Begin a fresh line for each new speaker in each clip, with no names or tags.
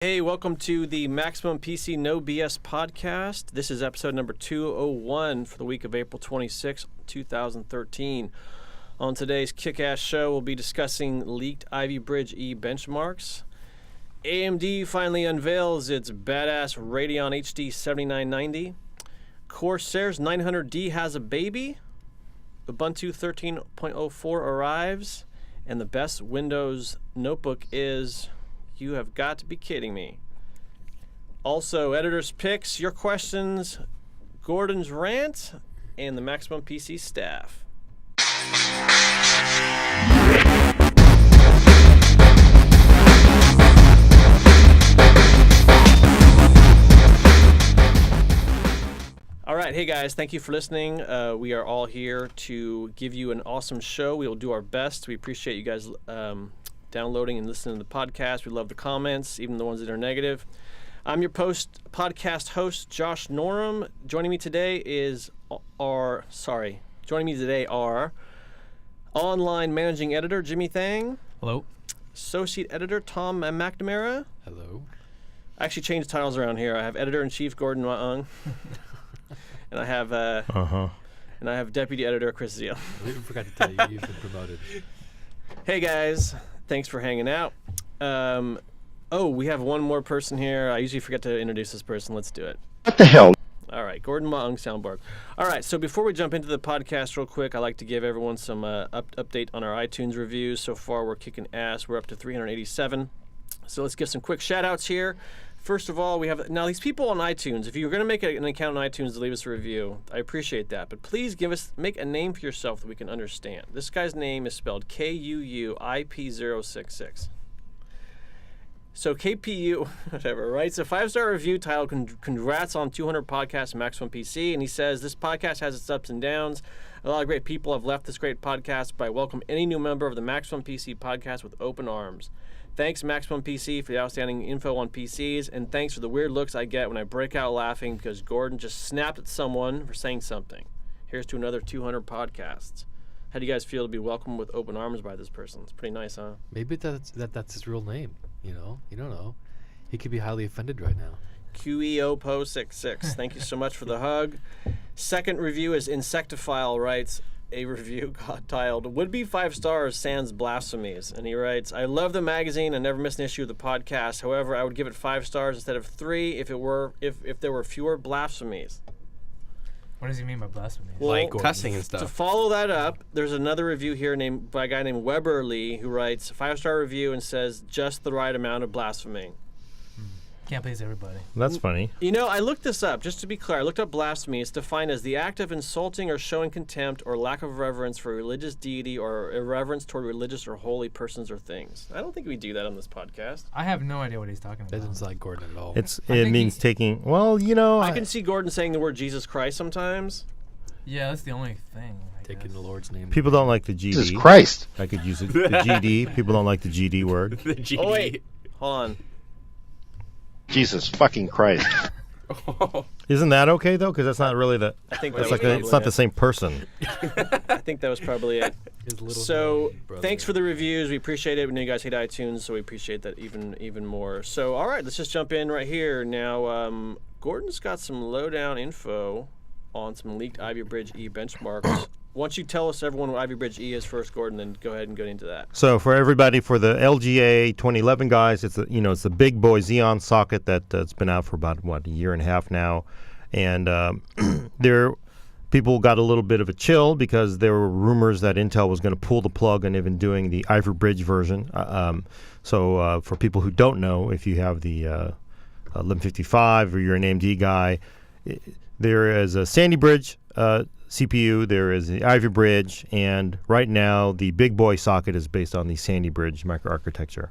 Hey, welcome to the Maximum PC No BS podcast. This is episode number 201 for the week of April 26, 2013. On today's kick-ass show, we'll be discussing leaked Ivy Bridge E benchmarks. AMD finally unveils its badass Radeon HD 7990. Corsair's 900D has a baby. Ubuntu 13.04 arrives. And the best Windows notebook is... You have got to be kidding me. Also, editor's picks, your questions, Gordon's rant, and the Maximum PC staff. All right, hey guys, thank you for listening. We are all here to give you an awesome show. We will do our best. We appreciate you guys downloading and listening to the podcast. We love the comments, even the ones that are negative. I'm your podcast host, Josh Norem. Joining me today are online managing editor, Jimmy Thang.
Hello.
Associate editor, Tom McNamara.
Hello.
I actually changed titles around here. I have editor-in-chief, Gordon Mah Ung. And I have and I have deputy editor, Chris Zele.
We forgot to tell you, you've been promoted.
Hey guys. Thanks for hanging out. We have one more person here. I usually forget to introduce this person. Let's do it.
What the hell?
All right, Gordon Mah Ung soundboard. All right, so before we jump into the podcast real quick, I'd like to give everyone some update on our iTunes reviews. So far, we're kicking ass. We're up to 387. So let's give some quick shout-outs here. First of all, we have now these people on iTunes. If you're going to make an account on iTunes to leave us a review, I appreciate that. But please make a name for yourself that we can understand. This guy's name is spelled KUUIP066. So KPU, whatever, right? So 5-star review titled "Congrats on 200 podcasts Maximum PC," and he says this podcast has its ups and downs. A lot of great people have left this great podcast, but I welcome any new member of the Maximum PC podcast with open arms. Thanks, Maximum PC, for the outstanding info on PCs, and thanks for the weird looks I get when I break out laughing because Gordon just snapped at someone for saying something. Here's to another 200 podcasts. How do you guys feel to be welcomed with open arms by this person? It's pretty nice, huh?
Maybe that's his real name, you know? You don't know. He could be highly offended right now.
QEOPO66. Thank you so much for the hug. Second review is Insectophile writes a review titled "Would Be 5 Stars Sans Blasphemies," and he writes, "I love the magazine and never miss an issue of the podcast. However, I would give it 5 stars instead of 3 if there were fewer blasphemies."
What does he mean by blasphemy?
Well,
like cussing and stuff.
To follow that up, there's another review here by a guy named Weber Lee who writes a 5-star review and says just the right amount of blasphemy.
Can't please everybody.
That's funny.
You know, I looked this up, just to be clear. I looked up blasphemy. It's defined as the act of insulting or showing contempt or lack of reverence for a religious deity or irreverence toward religious or holy persons or things. I don't think we do that on this podcast.
I have no idea what he's talking about.
That doesn't like Gordon at all.
It means taking, well, you know.
I can see Gordon saying the word Jesus Christ sometimes.
Yeah, that's the only thing.
Taking the Lord's name.
People don't like the GD.
Jesus Christ.
I could use it. The GD. People don't like the GD word.
The GD.
Oh, wait. Hold on.
Jesus fucking Christ.
Isn't that okay, though? Because that's not really the...
I think
It's,
that was
it's not the same person.
I think that was probably it. So, thanks for the reviews. We appreciate it. We know you guys hate iTunes, so we appreciate that even more. So, all right, let's just jump in right here. Now, Gordon's got some lowdown info on some leaked Ivy Bridge E benchmarks. Once you tell us everyone what Ivy Bridge E is first, Gordon, then go ahead and go into that.
So for everybody, for the LGA 2011 guys, it's the big boy Xeon socket that's been out for about a year and a half now, and people got a little bit of a chill because there were rumors that Intel was going to pull the plug on even doing the Ivy Bridge version. So for people who don't know, if you have the 1155 or you're an AMD guy, there is a Sandy Bridge CPU, there is the Ivy Bridge, and right now the big boy socket is based on the Sandy Bridge microarchitecture.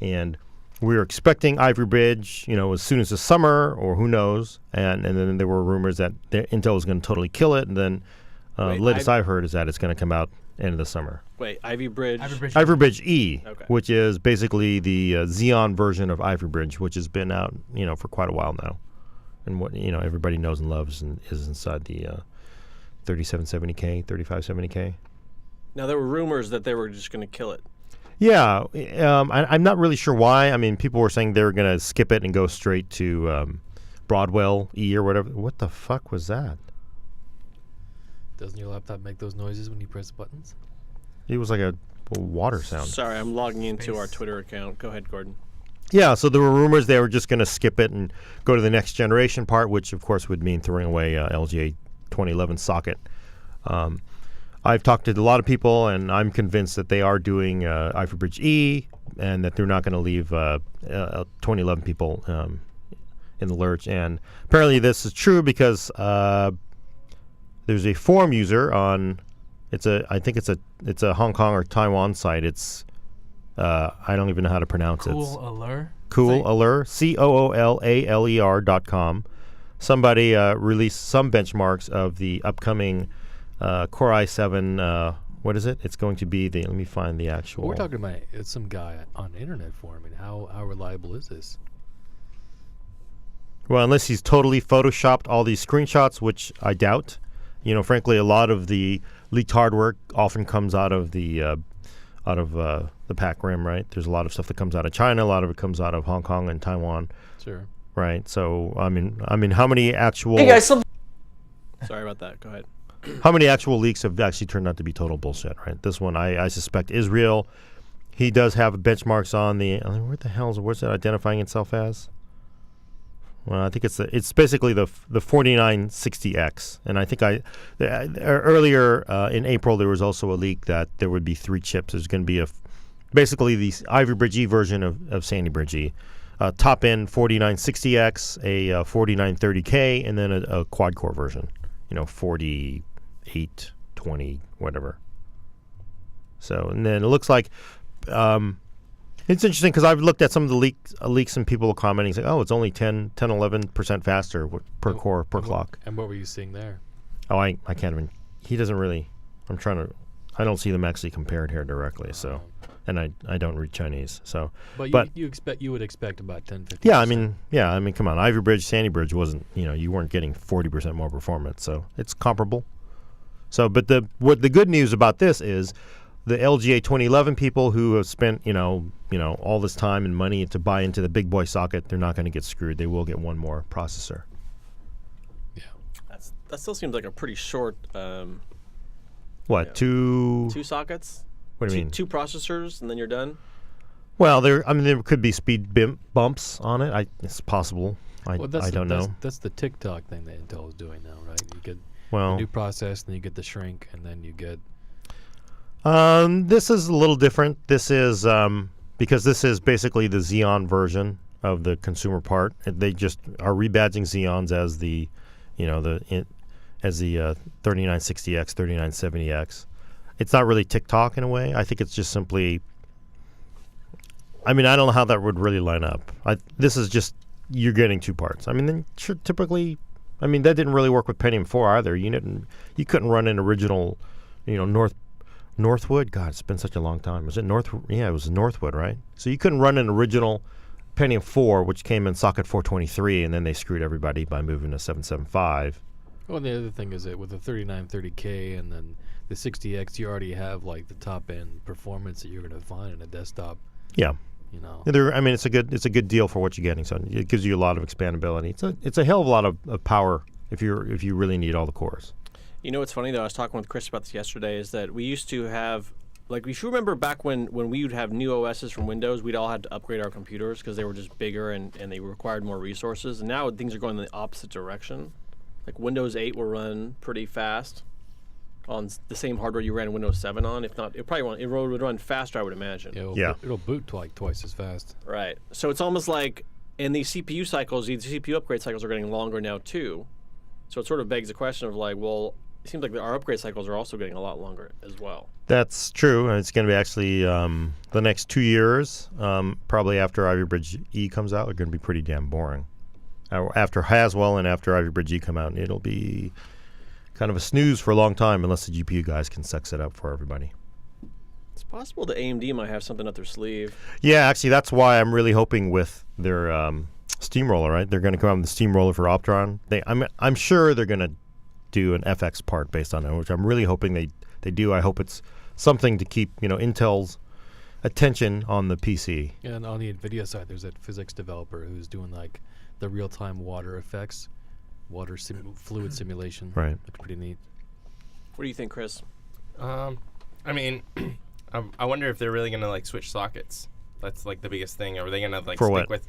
And we're expecting Ivy Bridge, as soon as the summer, or who knows. And then there were rumors that Intel was going to totally kill it, and then latest I've heard is that it's going to come out end of the summer.
Wait, Ivy Bridge?
Ivy Bridge E,
okay.
Which is basically the Xeon version of Ivy Bridge, which has been out, for quite a while now. And what everybody knows and loves and is inside the 3770K, 3570K.
Now, there were rumors that they were just going to kill it.
Yeah, I'm not really sure why. I mean, people were saying they were going to skip it and go straight to Broadwell E or whatever. What the fuck was that?
Doesn't your laptop make those noises when you press buttons?
It was like a water sound.
Sorry, I'm logging into our Twitter account. Go ahead, Gordon.
Yeah, so there were rumors they were just going to skip it and go to the next generation part, which of course would mean throwing away LGA 2011 socket. I've talked to a lot of people, and I'm convinced that they are doing Ivy Bridge E, and that they're not going to leave 2011 people in the lurch. And apparently this is true because there's a forum user on I think it's a Hong Kong or Taiwan site. It's I don't even know how to pronounce it.
Cool
Allure, COOLALER.com. Somebody released some benchmarks of the upcoming Core i7. What is it? It's going to be let me find the actual.
We're talking about some guy on the internet forum. And how reliable is this?
Well, unless he's totally photoshopped all these screenshots, which I doubt. Frankly, a lot of the leaked hardware often comes out of the pack rim, right? There's a lot of stuff that comes out of China. A lot of it comes out of Hong Kong and Taiwan.
Sure.
Right. So I mean, how many actual?
Hey guys, sorry about that. Go ahead.
How many actual leaks have actually turned out to be total bullshit? Right. This one, I suspect, is real. He does have benchmarks on the. Where's it identifying itself as? Well, I think it's basically the 4960X, and I think earlier in April there was also a leak that there would be 3 chips. There's going to be basically the Ivy Bridge E version of Sandy Bridge E, top end 4960X, a 4930K, and then a quad core version, 4820 whatever. So, and then it looks like. It's interesting because I've looked at some of the leaks and people commenting saying, "Oh, it's only 11% faster per core per clock."
And what were you seeing there?
Oh, I can't even. He doesn't really. I don't see them actually compared here directly. So, and I don't read Chinese. So,
but you would expect about 10-15%.
Yeah, I mean, come on. Ivy Bridge, Sandy Bridge wasn't. You weren't getting 40% more performance. So it's comparable. So, but the good news about this is. The LGA 2011 people who have spent, all this time and money to buy into the big boy socket, they're not going to get screwed. They will get one more processor.
Yeah.
That still seems like a pretty short.
What, two
sockets?
What do you mean?
2 processors, and then you're done?
Well, there could be speed bumps on it. It's possible. I don't know.
That's the TikTok thing that Intel is doing now, right? You get
the
new process, and then you get the shrink, and then you get.
This is a little different. This is because this is basically the Xeon version of the consumer part. They just are rebadging Xeons as the 3960X, 3970X. It's not really TikTok in a way. I think it's just simply. I mean, I don't know how that would really line up. This is just you're getting 2 parts. I mean, then typically, that didn't really work with Pentium 4 either. You couldn't run an original, Northwood? God, it's been such a long time. Was it Northwood? Yeah, it was Northwood, right? So you couldn't run an original Pentium 4, which came in socket 423, and then they screwed everybody by moving to 775.
Well, the other thing is that with the 3930K and then the 60X, you already have like the top end performance that you're going to find in a desktop.
Yeah. It's a good deal for what you're getting. So it gives you a lot of expandability. It's a hell of a lot of power if you really need all the cores.
What's funny though? I was talking with Chris about this yesterday. Is that we used to have, if you remember back when we would have new OSs from Windows, we'd all had to upgrade our computers because they were just bigger and they required more resources. And now things are going in the opposite direction. Like Windows 8 will run pretty fast on the same hardware you ran Windows 7 on. If not, it would run faster, I would imagine.
It'll boot like twice as fast.
Right. So it's almost like in these CPU cycles, these CPU upgrade cycles are getting longer now too. So it sort of begs the question of it seems like our upgrade cycles are also getting a lot longer as well.
That's true. And it's going to be actually the next 2 years, probably after Ivy Bridge E comes out, are going to be pretty damn boring. After Haswell and after Ivy Bridge E come out, it'll be kind of a snooze for a long time unless the GPU guys can sex it up for everybody.
It's possible the AMD might have something up their sleeve.
Yeah, actually, that's why I'm really hoping with their Steamroller, right? They're going to come out with the Steamroller for Opteron. I'm sure they're going to do an FX part based on it, which I'm really hoping they do. I hope it's something to keep Intel's attention on the PC.
And on the NVIDIA side, there's that physics developer who's doing like the real-time water effects, fluid simulation.
Right.
Looks pretty neat.
What do you think, Chris?
I mean, I wonder if they're really gonna like switch sockets. That's like the biggest thing. Are they gonna like
For
stick
what?
with?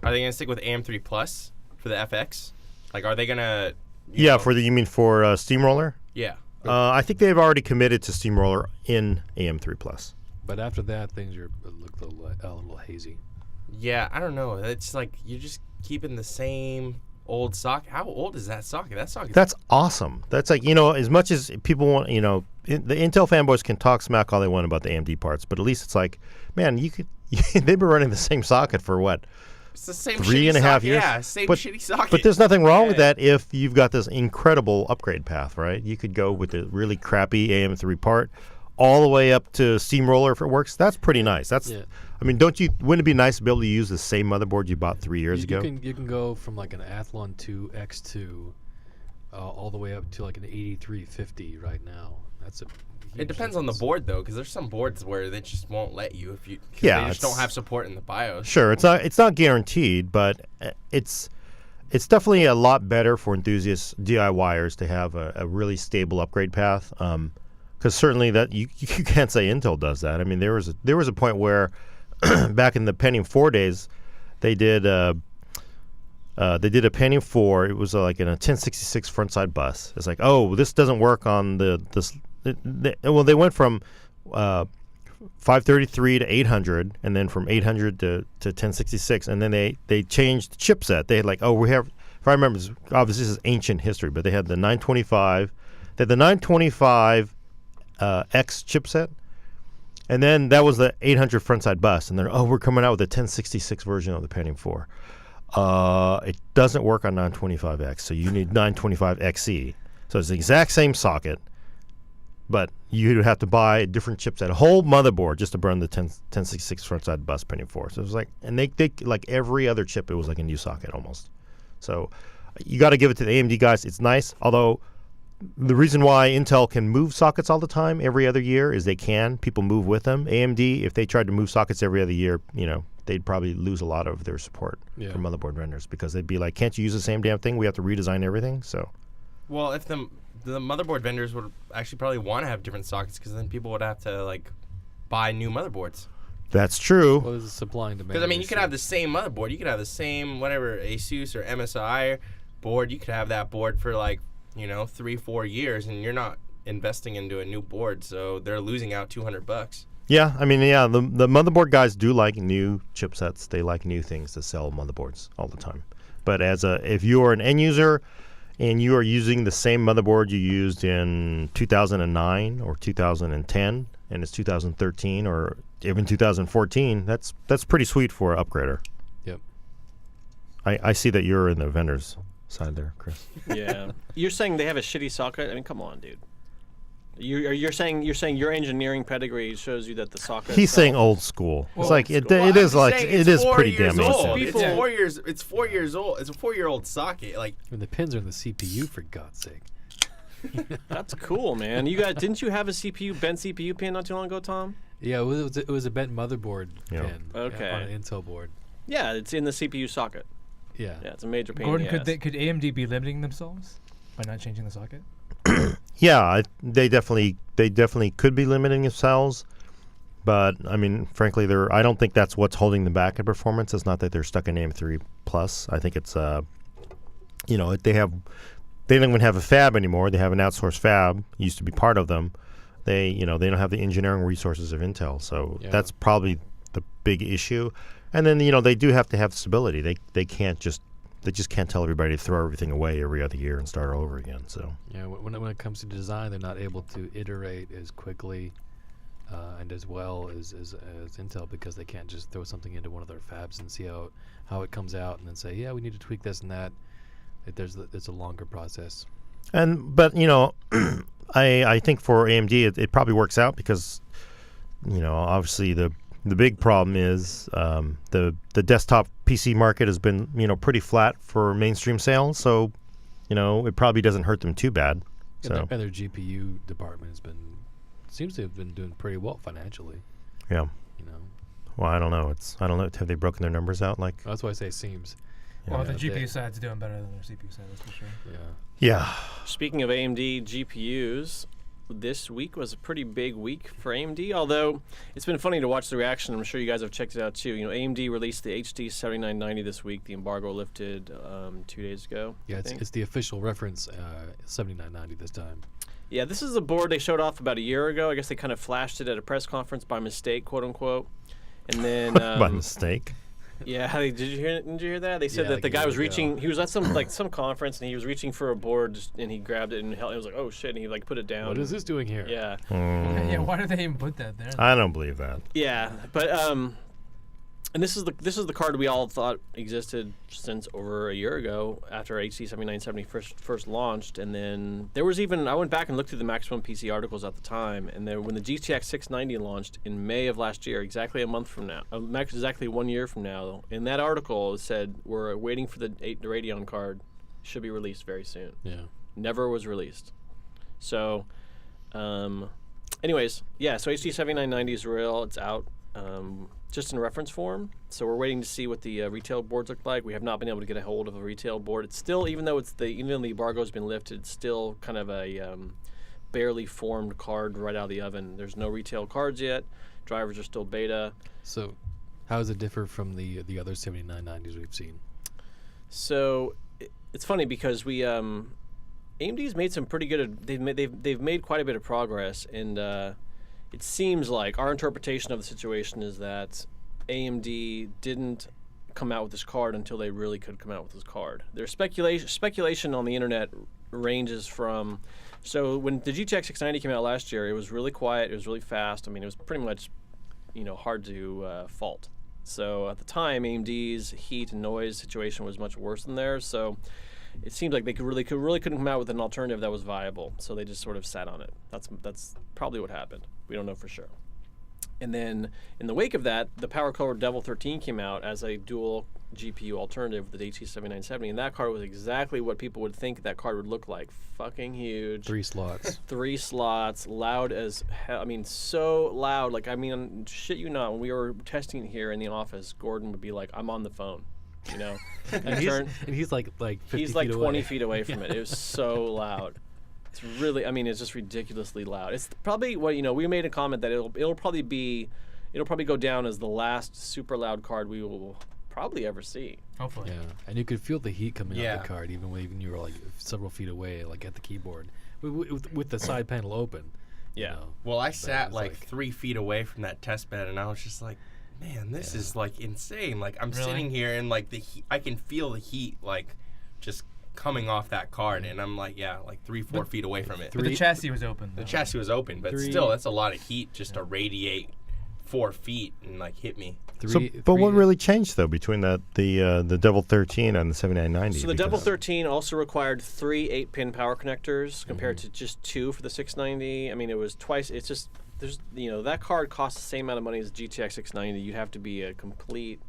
Are they gonna stick with AM3 Plus for the FX? Like, are they gonna?
Yeah, you mean for Steamroller?
Yeah.
I think they've already committed to Steamroller in AM3 Plus.
But after that, things look a little hazy.
Yeah, I don't know. It's like you're just keeping the same old socket. How old is that socket? That socket.
That's awesome. That's like, as much as people want, the Intel fanboys can talk smack all they want about the AMD parts, but at least it's like, man, they've been running the same socket for what?
It's the same
3.5
socket.
years?
Yeah, same
But-
shitty socket.
But there's nothing wrong with that if you've got this incredible upgrade path, right? You could go with the really crappy AM3 part all the way up to Steamroller if it works. That's pretty nice.
Yeah.
I mean, wouldn't it be nice to be able to use the same motherboard you bought 3 years ago?
You can go from like an Athlon 2 X2 all the way up to like an 8350 right now. That's a
It depends on the board though, because there's some boards where they just won't let you if you. 'Cause
Yeah,
they just don't
it's-
have support in the BIOS.
Sure, it's not guaranteed, but it's definitely a lot better for enthusiasts DIYers to have a really stable upgrade path. Because certainly that you can't say Intel does that. I mean, there was a point where back in the Pentium 4 days, they did a Pentium 4. It was like in a 1066 front side bus. It's like, oh, this doesn't work on this. They went from 533 to 800, and then from 800 to 1066, and then they changed the chipset. They had like, if I remember, obviously this is ancient history, but they had the 925. They had the 925 X chipset, and then that was the 800 frontside bus, and then we're coming out with a 1066 version of the Pentium 4. It doesn't work on 925X, so you need 925XE. So it's the exact same socket, but you'd have to buy a different chipset, a whole motherboard just to run the 1066 frontside bus Pentium 4. So it was like, and they like every other chip, it was like a new socket almost. So you got to give it to the AMD guys. It's nice, although the reason why Intel can move sockets all the time every other year is they can. People move with them. AMD, if they tried to move sockets every other year, they'd probably lose a lot of their support from motherboard vendors because they'd be like, can't you use the same damn thing? We have to redesign everything. So,
Well, if the motherboard vendors would actually probably want to have different sockets, because then people would have to like buy new motherboards.
that's true.
What is the supply and demand?
Because I mean, you could
issue?
have the same motherboard. You could have the same whatever ASUS or MSI board. You could have that board for like 3-4 years, and you're not investing into a new board, so they're losing out $200.
Yeah, I mean, the motherboard guys do like new chipsets. They like new things to sell motherboards all the time. But if you are an end user and you are using the same motherboard you used in 2009 or 2010, and it's 2013 or even 2014, that's pretty sweet for an upgrader.
Yep.
I see that you're in the vendor's side there, Chris.
Yeah. You're saying they have a shitty socket? I mean, come on, dude. You're saying your engineering pedigree shows you that the socket.
He's saying old school. It's like it is pretty damn
old.
ancient.
It's 4 years. It's 4 years old. It's a 4-year-old socket. Like,
And the pins are in the CPU, for God's sake.
That's cool, man. You guys, didn't you have a bent CPU pin not too long ago, Tom?
Yeah, it was a bent motherboard
Yeah.
pin
Okay.
on an Intel board.
Yeah, it's in the CPU socket.
Yeah.
Yeah, it's a major pain.
Gordon,
in the ass.
could AMD be limiting themselves by not changing the socket?
Yeah, they definitely could be limiting themselves, but I mean, frankly, I don't think that's what's holding them back in performance. It's not that they're stuck in AM3 Plus. I think it's they don't even have a fab anymore. They have an outsourced fab. Used to be part of them. They don't have the engineering resources of Intel, so that's probably the big issue. And then they do have to have stability. They just can't tell everybody to throw everything away every other year and start all over again. So
Yeah, when it comes to design, they're not able to iterate as quickly and as well as Intel, because they can't just throw something into one of their fabs and see how it comes out and then say, yeah, we need to tweak this and that. It's a longer process.
but I think for AMD it probably works out because obviously the big problem is the desktop PC market has been pretty flat for mainstream sales, so it probably doesn't hurt them too bad.
And their GPU department seems to have been doing pretty well financially.
Yeah.
You know,
Well, I don't know. I don't know. Have they broken their numbers out? Like,
that's why I say seems.
Well,
Yeah,
the GPU
they-
side's doing better than their CPU side, that's for sure.
Yeah.
yeah.
Speaking of AMD GPUs, this week was a pretty big week for AMD, although it's been funny to watch the reaction. I'm sure you guys have checked it out too. You know, AMD released the HD 7990 this week. The embargo lifted 2 days ago.
Yeah,
I
it's,
think.
it's the official reference 7990 this time.
Yeah, this is the board they showed off about a year ago. I guess they kind of flashed it at a press conference by mistake, quote unquote. And then
By mistake.
yeah, did you hear that? They said
Yeah,
that
like
the
a
guy
year
was
ago.
reaching. He was at some conference and he was reaching for a board and he grabbed it and it was like, oh shit, and he like put it down.
What is this doing here?
Yeah.
Yeah, why did they even put that there?
I don't believe that.
Yeah, but and this is the card we all thought existed since over a year ago after HD 7970 first launched, and then there was even I went back and looked through the Maximum PC articles at the time, and then when the GTX 690 launched in May of last year, exactly a month from now, exactly 1 year from now, in that article it said we're waiting for the Radeon card, should be released very soon.
Yeah.
Never was released. So, anyways, yeah. So HD 7990 is real. It's out, just in reference form. So we're waiting to see what the retail boards look like. We have not been able to get a hold of a retail board. It's still, even though the embargo has been lifted, it's still kind of a barely formed card right out of the oven. There's no retail cards yet. Drivers are still beta.
So, how does it differ from the other 7990s we've seen?
So it's funny because we AMD's made some pretty good. They've made quite a bit of progress, and it seems like our interpretation of the situation is that AMD didn't come out with this card until they really could come out with this card. There's speculation on the internet ranges from. So when the GTX 690 came out last year, it was really quiet. It was really fast. I mean, it was pretty much, hard to fault. So at the time, AMD's heat and noise situation was much worse than theirs. So it seemed like they really couldn't come out with an alternative that was viable. So they just sort of sat on it. That's probably what happened. We don't know for sure. And then in the wake of that, the power-colored Devil 13 came out as a dual GPU alternative with the HD 7970, and that card was exactly what people would think that card would look like. Fucking huge.
3 slots.
3 slots, loud as hell. I mean, so loud. Like, I mean, shit you not, when we were testing it here in the office, Gordon would be like, I'm on the phone,
And he's like 50
he's like
feet
20
away.
feet away from it. It was so loud. It's really, I mean, it's just ridiculously loud. It's probably what, we made a comment that it'll probably go down as the last super loud card we will probably ever see.
Hopefully.
Yeah, and you could feel the heat coming
Yeah.
out the card even when you were like several feet away, like at the keyboard, with the side panel open.
Yeah.
Well, I
But
sat
it's
like 3 feet away from that test bed, and I was just like, man, this is like insane. Like I'm
Really?
sitting here, and like I can feel the heat like just coming off that card, and I'm like, yeah, like 3-4 feet away from it.
But the chassis was open.
The
though.
chassis was open, but
Three-
still, that's a lot of heat just to radiate 4 feet and like hit me.
But what really changed though between the Devil 13 and the 7990?
So the Devil
Because-
13 also required 3 8-pin power connectors compared to just 2 for the 690. I mean, it was twice. It's just that card costs the same amount of money as GTX 690. You'd have to be a complete.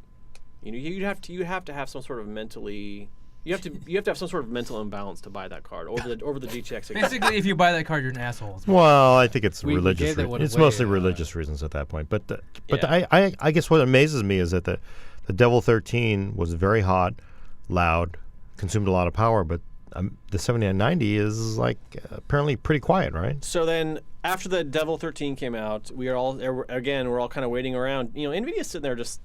You have to have some sort of mentally. You have to have some sort of mental imbalance to buy that card over the GTX 690.
Basically, if you buy that card, you're an asshole.
Well, I think it's
We
religious.
gave that one
It's
away,
mostly religious reasons at that point. But
Yeah.
I guess what amazes me is that the Devil 13 was very hot, loud, consumed a lot of power, but the 7990 is like apparently pretty quiet, right?
So then, after the Devil 13 came out, we're all kind of waiting around. Nvidia's sitting there just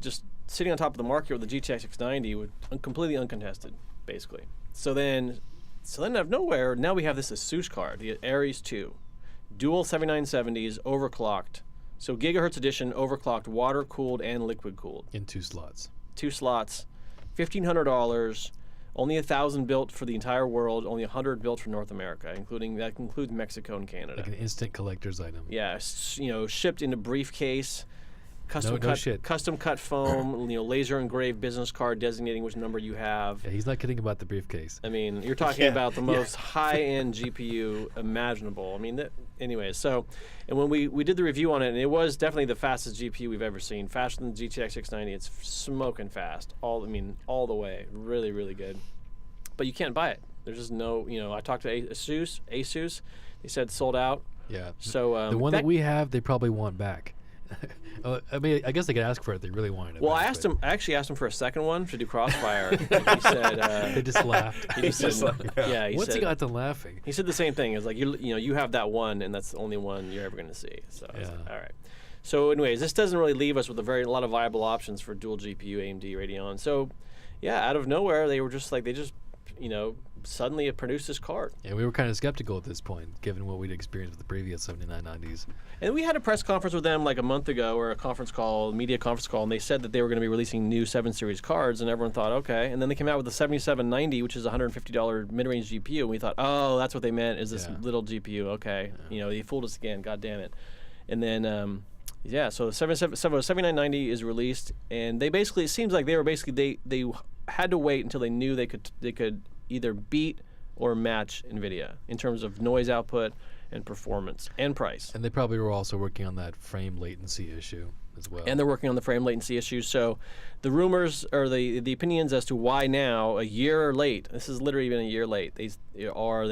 sitting on top of the market with the GTX 690, completely uncontested, basically. So then out of nowhere, now we have this Asus card, the Ares 2, dual 7970s, overclocked. So gigahertz edition, overclocked, water cooled and liquid cooled.
in 2 slots.
2 slots, $1,500. Only 1,000 built for the entire world. Only 100 built for North America, that includes Mexico and Canada.
Like an instant collector's item.
Yeah, shipped in a briefcase, custom cut foam, laser engraved business card designating which number you have.
Yeah, he's not kidding about the briefcase.
I mean, you're talking about the most high-end GPU imaginable. I mean, anyway. So, and when we did the review on it, and it was definitely the fastest GPU we've ever seen, faster than the GTX 690. It's smoking fast, all the way, really, really good. But you can't buy it. There's just no. I talked to Asus. They said sold out.
Yeah.
So
the one that we have, they probably want back. I mean, I guess they could ask for it. They really wanted it.
Well,
back,
I asked
but
him. I actually asked him for a second one to do Crossfire. And he said,
They just laughed.
he said, yeah. He
What's
said,
he got to laughing?
He said the same thing. It's like you have that one, and that's the only one you're ever going to see. So I was
Yeah.
like, all right. So anyways, this doesn't really leave us with a lot of viable options for dual GPU AMD Radeon. So yeah, out of nowhere, they were just like suddenly it produced this card.
Yeah, we were kind of skeptical at this point, given what we'd experienced with the previous 7990s.
And we had a press conference with them like a month ago, or a media conference call, and they said that they were going to be releasing new 7 Series cards, and everyone thought, okay. And then they came out with the 7790, which is a $150 mid-range GPU, and we thought, oh, that's what they meant, is this little GPU. Okay, they fooled us again. God damn it. And then, so the 7990 is released, and they basically, it seems like they had to wait until they knew they could either beat or match NVIDIA in terms of noise output and performance and price.
And they probably were also working on that frame latency issue as well.
And they're working on the frame latency issues. So the rumors or the opinions as to why now, a year late, this has literally been a year late, they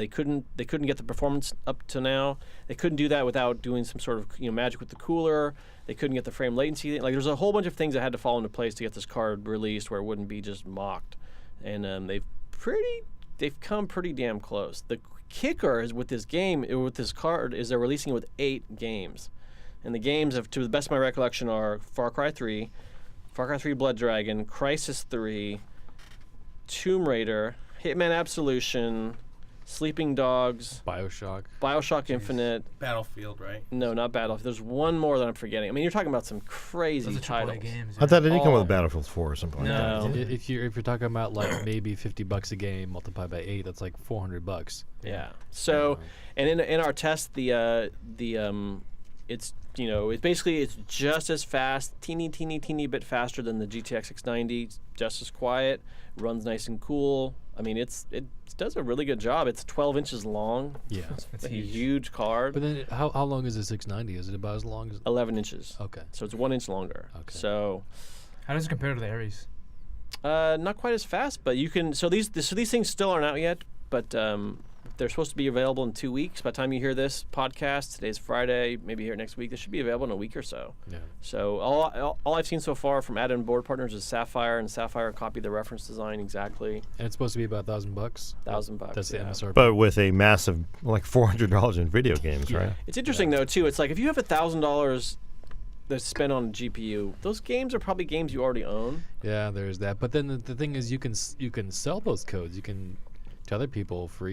couldn't get the performance up to now. They couldn't do that without doing some sort of magic with the cooler. They couldn't get the frame latency. Like there's a whole bunch of things that had to fall into place to get this card released where it wouldn't be just mocked. And they've come pretty damn close. The kicker is with this card, is they're releasing it with 8 games. And the games, to the best of my recollection, are Far Cry 3, Far Cry 3 Blood Dragon, Crysis 3, Tomb Raider, Hitman Absolution, Sleeping Dogs, Bioshock Infinite.
Battlefield, right?
No, not Battlefield. There's one more that I'm forgetting. I mean, you're talking about some crazy
Those are
titles.
AAA games.
I thought it did come with Battlefield 4 or something
No.
like that.
If you're talking about like maybe $50 a game multiplied by 8, that's like $400.
Yeah. So, and in our test, it's it's just as fast, teeny bit faster than the GTX 690. Just as quiet, runs nice and cool. I mean, it does a really good job. It's 12 inches long.
Yeah.
It's a huge card.
But then how long is the 690? Is it about as long as
11 inches.
Okay.
So it's 1 inch longer.
Okay.
So
How does it compare to the Aries?
not quite as fast, but you can. So these things still aren't out yet, but they're supposed to be available in 2 weeks. By the time you hear this podcast, today's Friday, maybe here next week, they should be available in a week or so.
Yeah.
So all I've seen so far from add-in board partners is Sapphire, and Sapphire copied the reference design exactly.
And it's supposed to be about $1,000.
$1,000.
That's the
yeah.
MSRP.
But with a massive, like $400 in video games, right?
It's interesting though too. It's like if you have $1,000 that's spent on a GPU, those games are probably games you already own.
Yeah, there's that. But then the thing is, you can sell those codes. You can to other people for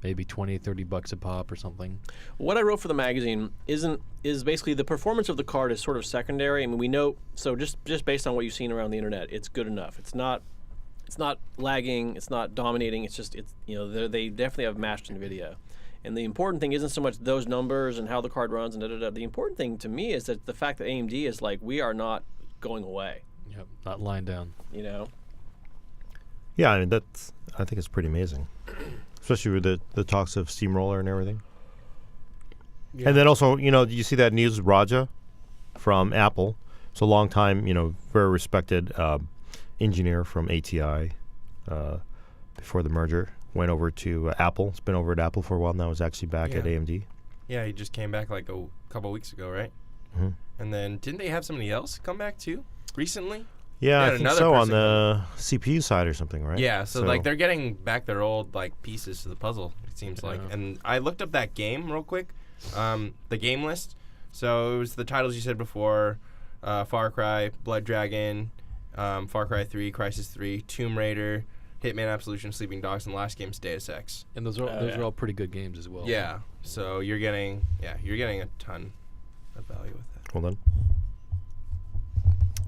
maybe $20-$30 a pop or something.
What I wrote for the magazine is basically the performance of the card is sort of secondary. I mean, we know, so just based on what you've seen around the internet, it's good enough. It's not lagging. It's not dominating. It's just they definitely have matched NVIDIA. And the important thing isn't so much those numbers and how the card runs and da-da-da. The important thing to me is that the fact that AMD is like, we are not going away.
Yep, not lying down.
Yeah, I mean, I think it's pretty amazing. Especially with the talks of Steamroller and everything. Yeah. And then also, you see that news, Raja from Apple. It's a long time, very respected engineer from ATI before the merger. Went over to Apple. It's been over at Apple for a while now. He's actually back at AMD.
Yeah, he just came back like a couple weeks ago, right?
Mm-hmm.
And then didn't they have somebody else come back too recently?
Yeah, I think so, on the CPU side or something, right?
Yeah, so like they're getting back their old like pieces to the puzzle, it seems like. And I looked up that game real quick, the game list. So it was the titles you said before, Far Cry, Blood Dragon, Far Cry 3, Crysis 3, Tomb Raider, Hitman Absolution, Sleeping Dogs, and the last game's Deus Ex.
And those are all pretty good games as well.
Yeah, so you're getting a ton of value with that.
Well done.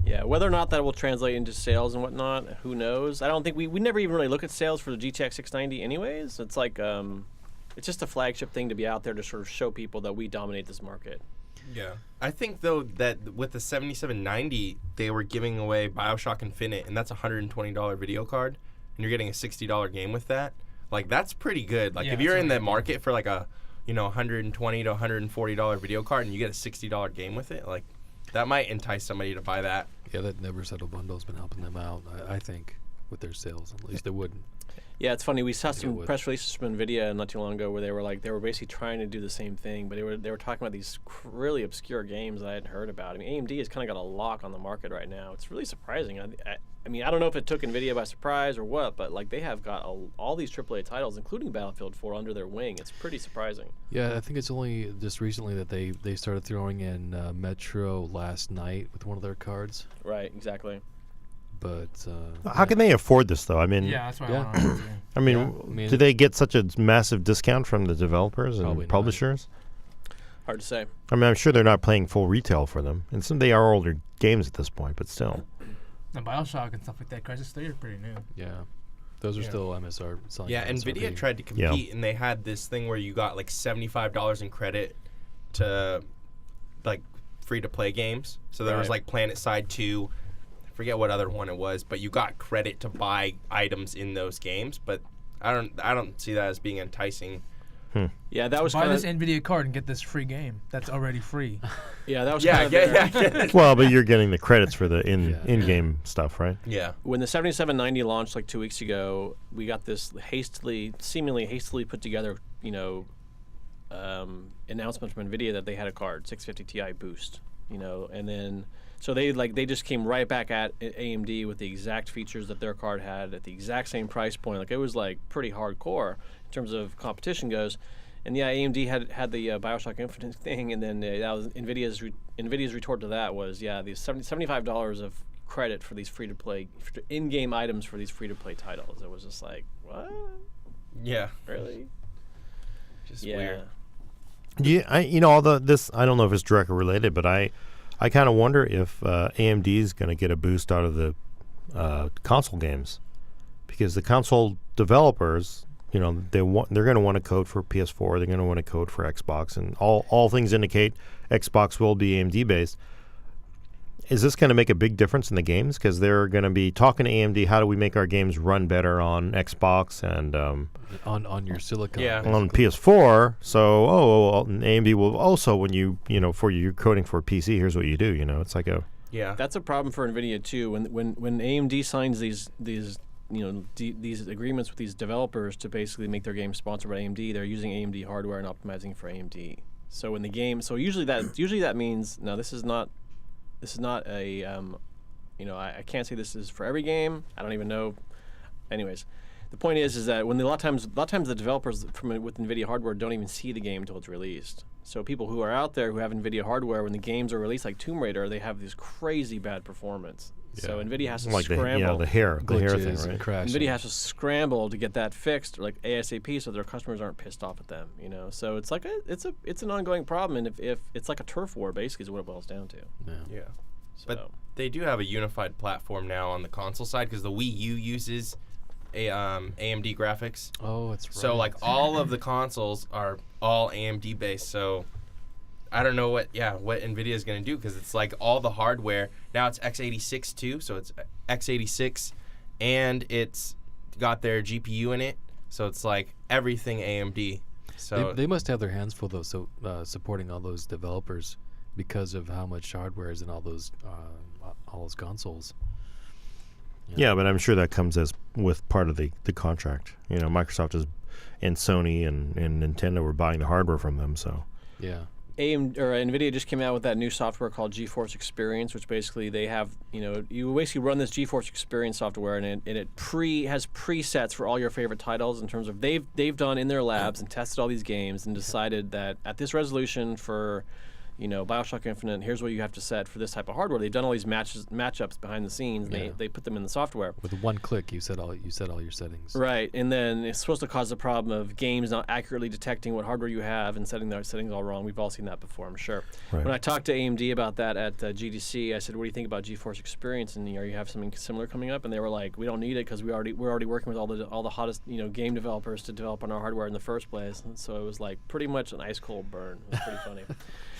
Yeah, whether or not that will translate into sales and whatnot, who knows? I don't think we never even really look at sales for the GTX 690 anyways. It's like it's just a flagship thing to be out there to sort of show people that we dominate this market.
Yeah. I think though that with the 7790 they were giving away Bioshock Infinite, and that's a $120 video card, and you're getting a $60 game with that. Like that's pretty good. Like if you're in the market for like a $120 to $140 video card and you get a $60 game with it, like that might entice somebody to buy that.
Yeah, that never settle bundle's been helping them out, I think, with their sales. At least they wouldn't.
Yeah, it's funny. We saw some
would.
press releases from NVIDIA not too long ago where they were basically trying to do the same thing, but they were talking about these really obscure games that I hadn't heard about. I mean, AMD has kind of got a lock on the market right now. It's really surprising. I mean, I don't know if it took NVIDIA by surprise or what, but like they have got all these AAA titles, including Battlefield 4, under their wing. It's pretty surprising.
Yeah, I think it's only just recently that they started throwing in Metro last night with one of their cards.
Right, exactly.
But
How can they afford this, though? I mean,
Yeah, that's what
Yeah.
I want to know.
I mean,
Yeah, I mean-
do they get such a massive discount from the developers
Probably
and
not.
publishers?
Hard to say.
I mean, I'm sure they're not paying full retail for them, and they are older games at this point, but still.
And Bioshock and stuff like that, Crisis 3 are pretty new.
yeah, those are
Yeah.
still MSR selling.
Yeah, NVIDIA
MSRP.
tried to compete, and they had this thing where you got like $75 in credit to like free-to-play games. So there was
Right.
like Planet Side 2, I forget what other one it was, but you got credit to buy items in those games. But I don't see that as being enticing.
Yeah, that was
Buy
kind
this
of
NVIDIA card and get this free game that's already free.
yeah, that was
Yeah,
kind of their-
yeah.
Well, but you're getting the credits for the
Yeah.
in-game stuff, right?
Yeah.
When the 7790 launched like 2 weeks ago, we got this seemingly hastily put together, announcement from NVIDIA that they had a card, 650 Ti Boost, and then so they just came right back at AMD with the exact features that their card had at the exact same price point. Like it was like pretty hardcore in terms of competition goes. And yeah, AMD had the Bioshock Infinite thing, and then that was NVIDIA's retort to that was these $75 of credit for these free-to-play in-game items for these free-to-play titles. It was just like, what?
Yeah.
Really?
Just
Yeah.
weird.
Yeah, all this. I don't know if it's directly related, but I kind of wonder if AMD is going to get a boost out of the console games, because the console developers, they're going to want to code for PS4. They're going to want to code for Xbox, and all things indicate Xbox will be AMD based. Is this going to make a big difference in the games? Because they're going to be talking to AMD. How do we make our games run better on Xbox and
on your silicon.
Yeah.
on PS4? So, AMD will also, when for you're coding for a PC, here's what you do. It's like a
Yeah.
That's a problem for NVIDIA too. When AMD signs these these agreements with these developers to basically make their games sponsored by AMD, they're using AMD hardware and optimizing for AMD. So when the game, usually that means this is not a I can't say this is for every game. I don't even know. Anyways, the point is that when a lot of times the developers with NVIDIA hardware don't even see the game until it's released. So people who are out there who have NVIDIA hardware, when the games are released, like Tomb Raider, they have this crazy bad performance. So
Yeah.
NVIDIA has to
like
scramble.
the hair
Glitches
thing,
and
right?
crashing.
NVIDIA has to scramble to get that fixed, like ASAP, so their customers aren't pissed off at them. So it's like it's an ongoing problem, and if it's like a turf war, basically, is what it boils down to.
Yeah.
Yeah.
So.
But they do have a unified platform now on the console side, because the Wii U uses AMD graphics.
Oh, that's right.
So like all of the consoles are all AMD based. So I don't know what NVIDIA is going to do, because it's like all the hardware now it's x86 too. So it's x86 and it's got their GPU in it. So it's like everything AMD. So
they must have their hands full though. So supporting all those developers because of how much hardware is in all those consoles.
Yeah, but I'm sure that comes with part of the contract. Microsoft and Sony and Nintendo were buying the hardware from them, so.
Yeah.
NVIDIA just came out with that new software called Geforce Experience, which basically they have, you basically run this Geforce Experience software, and it has presets for all your favorite titles in terms of they've done in their labs and tested all these games and decided that at this resolution for Bioshock Infinite, here's what you have to set for this type of hardware. They've done all these matchups behind the scenes. And
Yeah.
they put them in the software.
With one click, you set all your settings.
Right, and then it's supposed to cause the problem of games not accurately detecting what hardware you have and setting their settings all wrong. We've all seen that before, I'm sure.
Right.
When I talked to AMD about that at GDC, I said, "What do you think about GeForce Experience? And you have something similar coming up?" And they were like, "We don't need it because we're already working with all the hottest game developers to develop on our hardware in the first place." And so it was like pretty much an ice cold burn. It was pretty funny.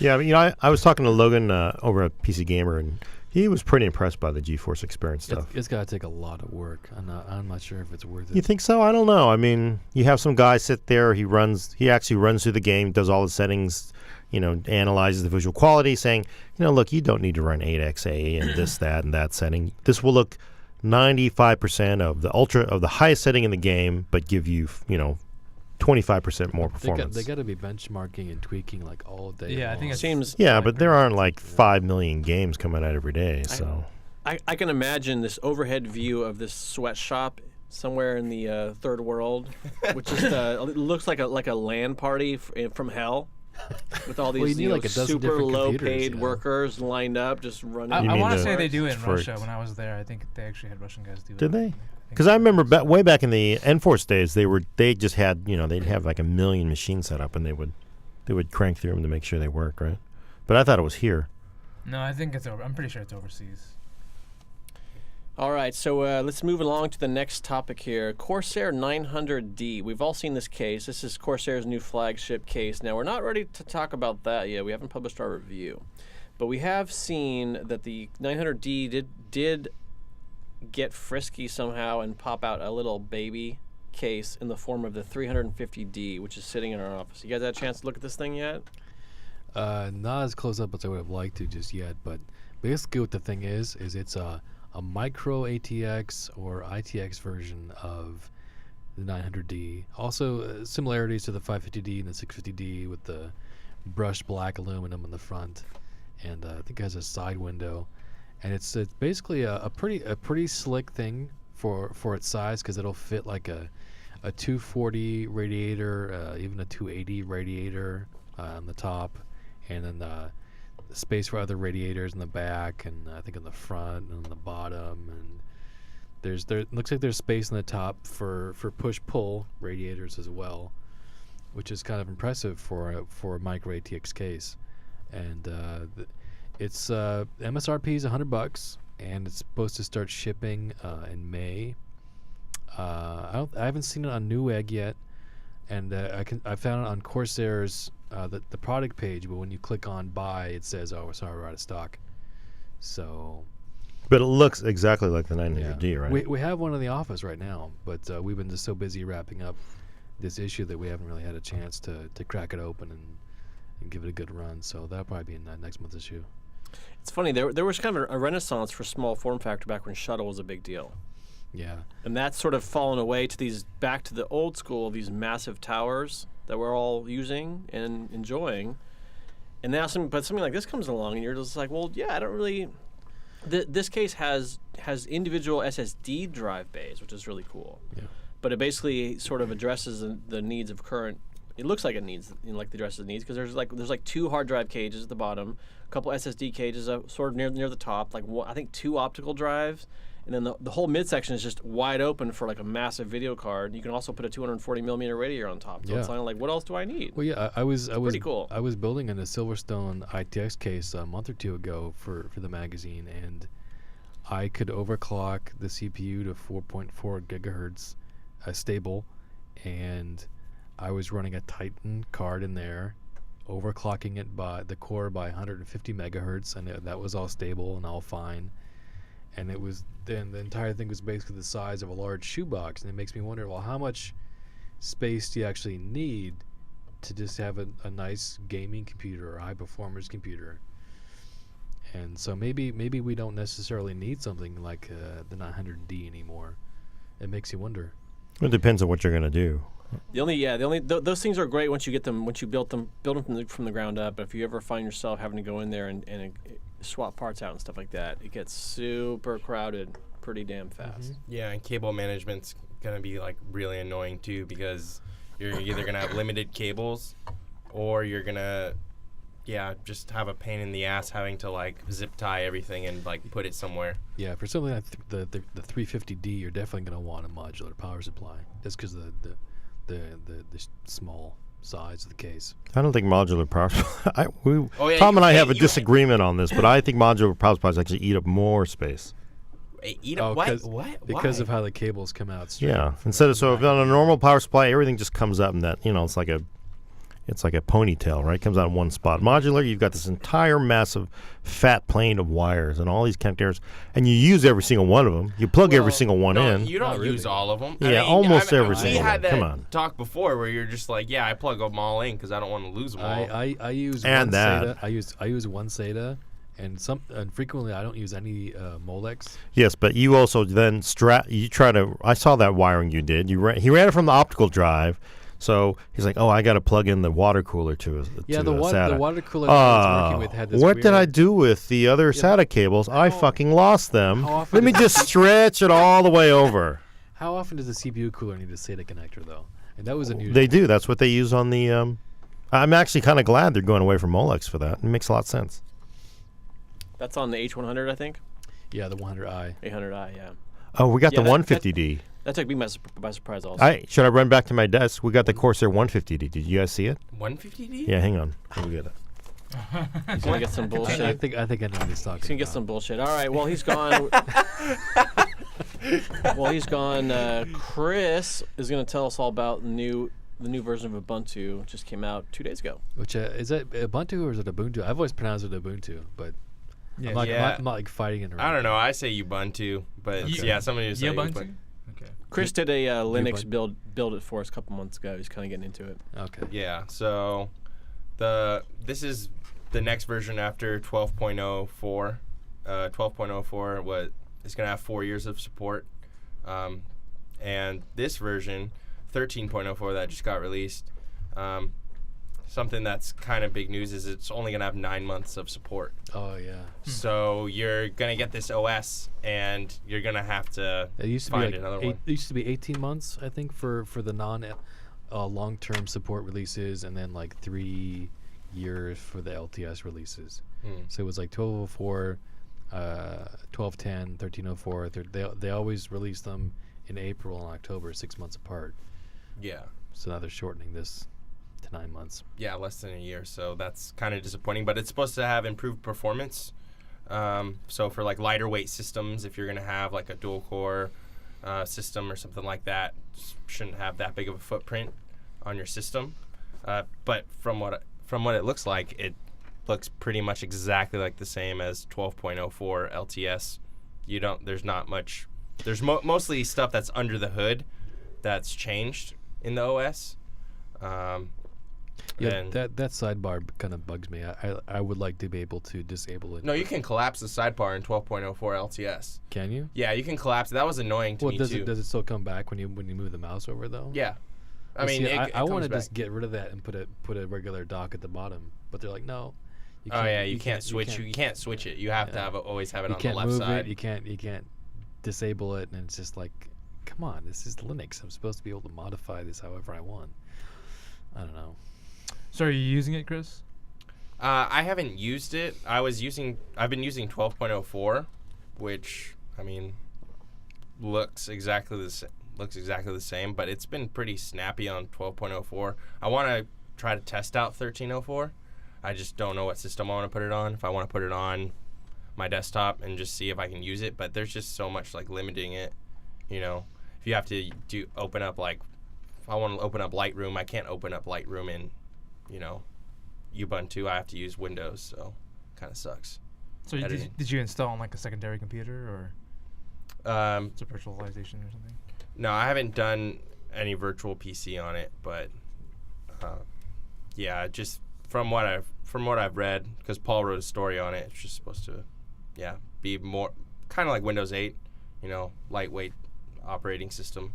Yeah, I was talking to Logan over at PC Gamer, and he was pretty impressed by the GeForce Experience stuff.
It's got to take a lot of work. I'm not sure if it's worth it.
You think so? I don't know. I mean, you have some guy sit there. He actually runs through the game, does all the settings, analyzes the visual quality, saying, look, you don't need to run 8XA and this, that, and that setting. This will look 95% of the highest setting in the game, but give you 25% more performance.
They got to be benchmarking and tweaking like all day.
Yeah, I
long.
think it
Seems.
Yeah, but there aren't like 5 million games coming out every day. So
I can imagine this overhead view of this sweatshop somewhere in the third world, which is it looks like a LAN party from hell, with all
Well,
these
you need like a dozen
super
different
low
computers,
paid
you know?
workers lined up just running.
I
mean
want to
the-
say they do it in
for-
Russia. When I was there, I think they actually had Russian guys do it.
did they?
think
Because I remember way back in the Enforce days, they just had they'd have like 1 million machines set up, and they would crank through them to make sure they work right. But I thought it was here.
No, I think it's over. I'm pretty sure it's overseas.
All right, so let's move along to the next topic here. Corsair 900D. We've all seen this case. This is Corsair's new flagship case. Now, we're not ready to talk about that yet. We haven't published our review. But we have seen that the 900D did get frisky somehow and pop out a little baby case in the form of the 350D, which is sitting in our office. You guys had a chance to look at this thing yet?
Not as close up as I would have liked to just yet, but basically what the thing is it's a micro ATX or ITX version of the 900D. Also, similarities to the 550D and the 650D with the brushed black aluminum in the front, and I think it has a side window. And it's basically a pretty slick thing for its size, because it'll fit like a 240 radiator, even a 280 radiator on the top, and then space for other radiators in the back, and I think in the front and on the bottom, and there looks like there's space in the top for push-pull radiators as well, which is kind of impressive for a micro ATX case. And it's MSRP is $100, and it's supposed to start shipping in May. I haven't seen it on Newegg yet, and I found it on Corsair's the product page, but when you click on buy, it says, "Oh, sorry, we're out of stock." So,
But it looks exactly like the 900D, right?
we have one in the office right now, but we've been just so busy wrapping up this issue that we haven't really had a chance to crack it open and give it a good run. So that'll probably be in next month's issue.
It's funny, there was kind of a renaissance for small form factor back when shuttle was a big deal.
Yeah.
And that's sort of fallen away to back to the old school, these massive towers that we're all using and enjoying. And now something like this comes along, and you're just like, well, yeah, I don't really. This case has individual SSD drive bays, which is really cool.
Yeah.
But it basically sort of addresses the needs of current. It looks like it needs, like the addresses needs, because there's like 2 hard drive cages at the bottom, a couple SSD cages up sort of near the top, like I think 2 optical drives. And then the whole midsection is just wide open for like a massive video card. You can also put a 240 millimeter radiator on top. So it's kind of like, what else do I need?
Well, yeah, I was
pretty cool.
I was building in a Silverstone ITX case a month or two ago for the magazine, and I could overclock the CPU to 4.4 gigahertz stable, and I was running a Titan card in there, overclocking it by the core by 150 megahertz, and that was all stable and all fine. And it was then the entire thing was basically the size of a large shoebox, and it makes me wonder, well, how much space do you actually need to just have a nice gaming computer or high performance computer? And so maybe we don't necessarily need something like the 900D anymore. It makes you wonder.
It depends on what you're going to do.
Those things are great once you get them, once you build them from the ground up. But if you ever find yourself having to go in there and swap parts out and stuff like that, it gets super crowded pretty damn fast.
Yeah, and cable management's gonna be like really annoying too, because you're either gonna have limited cables, or you're gonna just have a pain in the ass having to like zip tie everything and like put it somewhere.
Yeah, for something like the 350D, you're definitely going to want a modular power supply, just because of the small size of the case.
I don't think modular power supply.
Tom
and I have a disagreement on this, but I think modular power supplies actually eat up more space.
Eat up what?
Because
Why?
of how the cables come out straight.
Yeah. Instead of if on a normal power supply, everything just comes up in that, it's like a ponytail, right? It comes out in one spot. Modular, you've got this entire massive fat plane of wires and all these connectors, and you use every single one of them. You plug every single one in.
You don't
Not
use
really.
all of them.
Yeah, almost every
We
single
had
one. Come
that
on.
talk before where you're just like, I plug them all in because I don't want to lose them all.
I use
And
one
that.
SATA. I use one SATA, And frequently I don't use any Molex.
Yes, but you also then you try to. I saw that wiring you did. He ran it from the optical drive. So he's like, oh, I got to plug in the water cooler to a
the
SATA.
water cooler that I was working with had this
what did I
weird-
do with the other SATA cables? I fucking lost them.
How often
Let me
does-
just stretch it all the way over.
How often does the CPU cooler need a SATA connector though? And that was unusual.
They do. That's what they use on the. I'm actually kind of glad they're going away from Molex for that. It makes a lot of sense.
That's on the H100, I think.
Yeah, the 100i.
800i, yeah.
Oh, we got
Yeah,
the
that-
150D.
That took me by surprise also.
Should I run back to my desk? We got the Corsair 150D. Did you guys see it?
150D?
Yeah, hang on. Let me get it.
He's going to get some bullshit.
I think I know what he's talking
He's going to get
about.
some bullshit. All right, well, he's gone. Chris is going to tell us all about the new version of Ubuntu. Just came out 2 days ago.
Which is that Ubuntu or is it Ubuntu? I've always pronounced it Ubuntu, but
Yeah.
I'm not like fighting it.
I don't know. I say Ubuntu, but yeah, somebody just say
Ubuntu? Okay.
Chris did a Linux
Ubuntu.
build it for us a couple months ago. He's kind of getting into it.
Okay.
Yeah, so this is the next version after 12.04. 12.04 is going to have 4 years of support. And this version, 13.04 that just got released, something that's kind of big news is it's only going to have 9 months of support.
Oh yeah.
So you're going to get this OS and you're going to have to
It used to
find
be
another
like
one.
it used to be 18 months, I think, for the non long-term support releases, and then like 3 years for the LTS releases. So it was like 1204, 1210, 1304. They always release them in April and October, 6 months apart.
Yeah.
So now they're shortening this to 9 months.
Yeah, less than a year, so that's kind of disappointing. But it's supposed to have improved performance. So for like lighter weight systems, if you're going to have like a dual core system or something like that, shouldn't have that big of a footprint on your system. But from what it looks like, it looks pretty much exactly like the same as 12.04 LTS. There's not much. There's mostly stuff that's under the hood that's changed in the OS.
Yeah,
And
that sidebar kind of bugs me. I would like to be able to disable it.
no, you can collapse the sidebar in 12.04 LTS.
Can you?
Yeah, you can collapse. That was annoying to me
does
too.
it still come back when you move the mouse over though?
Yeah, I
Well,
mean,
see,
it
I want to
comes
just
back.
get rid of that and put a regular dock at the bottom. But they're like, no.
Oh yeah, you can't switch. You can't switch it. You have to always have it
You
on
can't
the left
move
side.
it. You can't disable it, and it's just like, come on, this is Linux. I'm supposed to be able to modify this however I want. I don't know.
So are you using it, Chris?
I haven't used it. I've been using 12.04, which I mean looks exactly the same, but it's been pretty snappy on 12.04. I want to try to test out 13.04. I just don't know what system I want to put it on. If I want to put it on my desktop and just see if I can use it, but there's just so much like limiting it. You know, if you have to open up like, if I want to open up Lightroom, I can't open up Lightroom in, Ubuntu. I have to use Windows, so kind of sucks.
So did you install on like a secondary computer, or it's a virtualization or something?
No, I haven't done any virtual PC on it, but yeah, just from what I've read, because Paul wrote a story on it, it's just supposed to, be more kind of like Windows 8, lightweight operating system.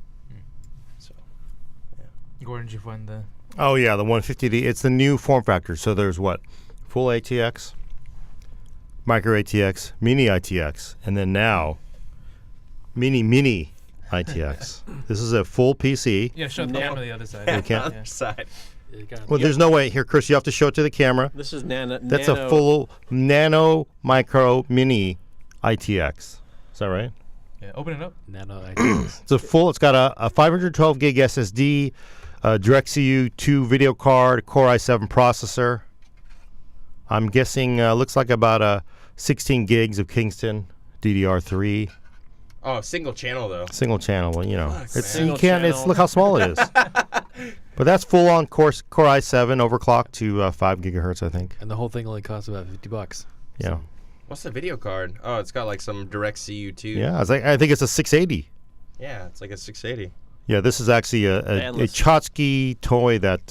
So, yeah.
Gordon, did you find the?
Oh yeah, the 150D. It's the new form factor. So there's what? Full ATX, micro ATX, mini ITX, and then now mini ITX. This is a full PC.
Yeah, show the
No.
camera the other side.
You can't?
Other side.
Well, there's no way. Here, Chris, you have to show it to the camera.
This is nano.
That's a full nano micro mini ITX. Is that right?
Yeah, open it up.
Nano ITX.
It's got a 512 gig SSD, DirectCU 2 video card, Core i7 processor. I'm guessing looks like about 16 gigs of Kingston DDR3
Oh, single channel though.
single channel. Well, it's you
Single
can't. It's
channel.
look how small it is. But that's full on Core i7 overclocked to 5 gigahertz, I think.
And the whole thing only costs about $50.
Yeah,
What's the video card? Oh, it's got like some DirectCU 2.
yeah. I think it's a 680.
Yeah, it's like a 680.
Yeah, this is actually a
Bandless.
Chotsky toy that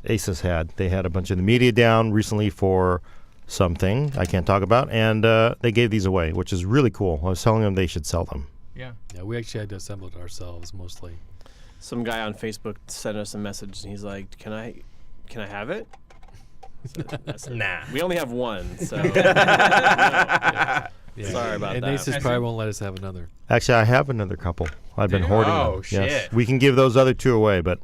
Asus had. They had a bunch of the media down recently for something I can't talk about, and they gave these away, which is really cool. I was telling them they should sell them.
Yeah.
Yeah, we actually had to assemble it ourselves mostly.
Some guy on Facebook sent us a message, and he's like, "Can I have it?" I said,
Nah.
We only have one, so.
Yeah.
Sorry about
and
that.
Asus probably won't let us have another.
Actually, I have another couple. I've been
Do you?
hoarding
Oh,
them.
shit.
Yes. We can give those other 2 away, but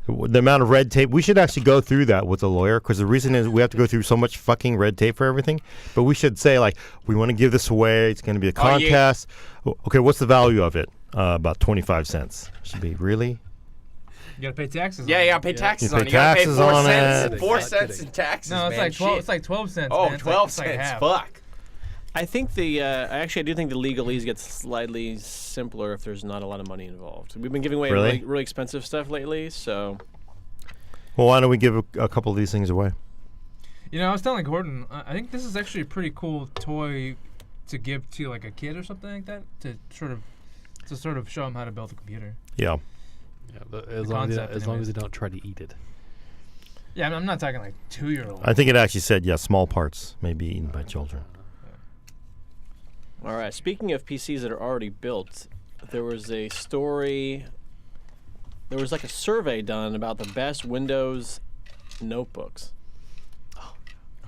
the amount of red tape, we should actually go through that with a lawyer, because the reason is we have to go through so much fucking red tape for everything. But we should say, like, we want to give this away. It's going to be a
Oh, yeah.
contest. Okay, what's the value of it? About 25 cents. Should be, really?
You gotta pay taxes.
Yeah,
on
you
it.
gotta pay taxes
You
on
pay
it. You gotta pay
taxes
4
on
cents.
it.
4
Not
cents
kidding.
in taxes,
No, it's
man.
like 12.
Shit.
It's like 12 cents.
Oh,
man. It's
12
it's like
cents.
half.
Fuck.
I think I do think the legalese gets slightly simpler if there's not a lot of money involved. We've been giving away
Really?
really expensive stuff lately, so.
Well, why don't we give a couple of these things away?
You know, I was telling Gordon, I think this is actually a pretty cool toy to give to like a kid or something like that to sort of show them how to build a computer.
Yeah.
Yeah, as long as
concept,
they don't try to eat it.
Yeah, I'm not talking like 2-year-old.
I think it actually said, small parts may be eaten by children.
All right. Speaking of PCs that are already built, there was a story. There was like a survey done about the best Windows notebooks.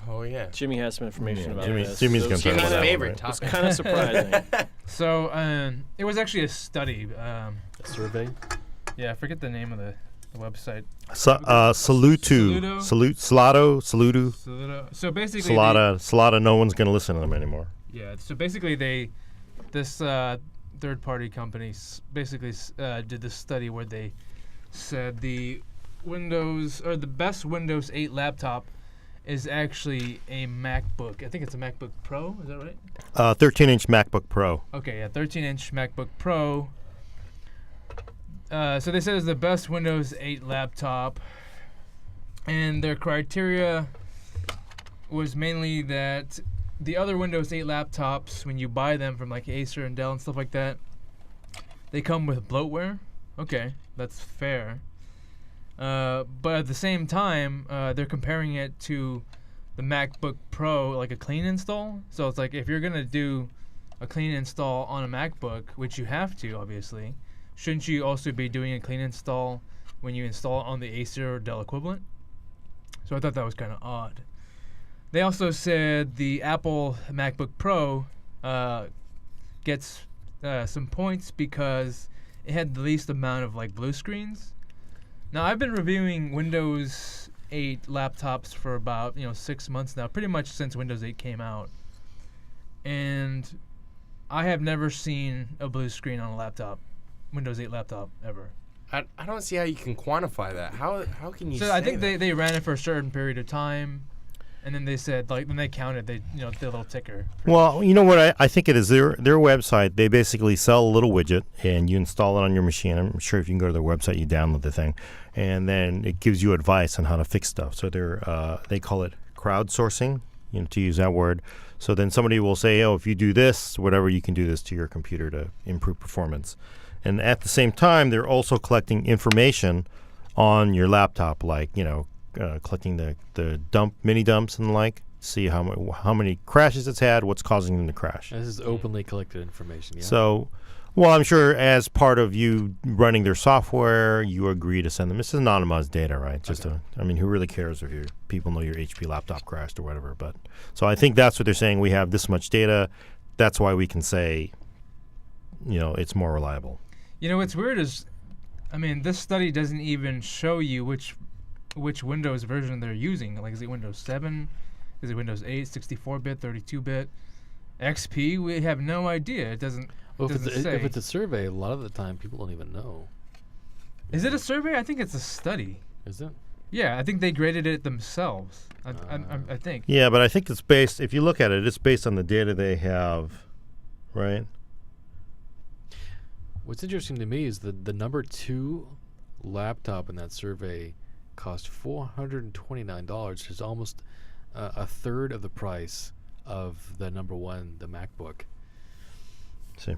Oh, yeah.
Jimmy has some information about this.
Jimmy's
So
gonna
it's
talk
Jimmy's
about that one,
favorite
right?
It's
topic.
kind of surprising.
So it was actually a study.
A survey.
Yeah, I forget the name of the website.
Salutu. Saluto.
So basically,
Salata. No one's going to listen to them anymore.
yeah. So basically, this third-party company basically did this study where they said the best Windows 8 laptop is actually a MacBook. I think it's a MacBook Pro. Is that right?
13-inch MacBook Pro.
Okay, yeah, 13-inch MacBook Pro. So they said it's the best Windows 8 laptop, and their criteria was mainly that the other Windows 8 laptops, when you buy them from like Acer and Dell and stuff like that, they come with bloatware. Okay, that's fair. But at the same time, they're comparing it to the MacBook Pro, like a clean install. So it's like if you're gonna do a clean install on a MacBook, which you have to, obviously, shouldn't you also be doing a clean install when you install it on the Acer or Dell equivalent? So I thought that was kind of odd. They also said the Apple MacBook Pro gets some points because it had the least amount of like blue screens. Now I've been reviewing Windows 8 laptops for about 6 months now, pretty much since Windows 8 came out, and I have never seen a blue screen on a laptop, Windows 8 laptop, ever.
I don't see how you can quantify that. How can you?
So
say
I think
that?
they ran it for a certain period of time, and then they said then they counted the little ticker.
Well, you know what I think it is? Their website, they basically sell a little widget, and you install it on your machine. I'm sure if you can go to their website, you download the thing, and then it gives you advice on how to fix stuff. So they call it crowdsourcing, to use that word. So then somebody will say, oh, if you do this, whatever, you can do this to your computer to improve performance. And at the same time, they're also collecting information on your laptop, like, collecting the mini dumps and the like, see how many crashes it's had, what's causing them to crash.
This is openly collected information, yeah?
So, well, I'm sure as part of you running their software, you agree to send them. This is anonymized data, right? Who really cares if your people know your HP laptop crashed or whatever? But so I think that's what they're saying. We have this much data. That's why we can say, it's more reliable.
What's weird is, this study doesn't even show you which Windows version they're using. Like, is it Windows 7? Is it Windows 8, 64-bit, 32-bit? XP? We have no idea. It doesn't.
Well, if
say.
it's a survey, a lot of the time people don't even know.
Is it a survey? I think it's a study.
Is it?
Yeah, I think they graded it themselves. I think.
Yeah, but I think it's based, if you look at it, it's based on the data they have, right?
What's interesting to me is the number 2 laptop in that survey cost $429, which is almost a third of the price of the number 1, the MacBook.
See.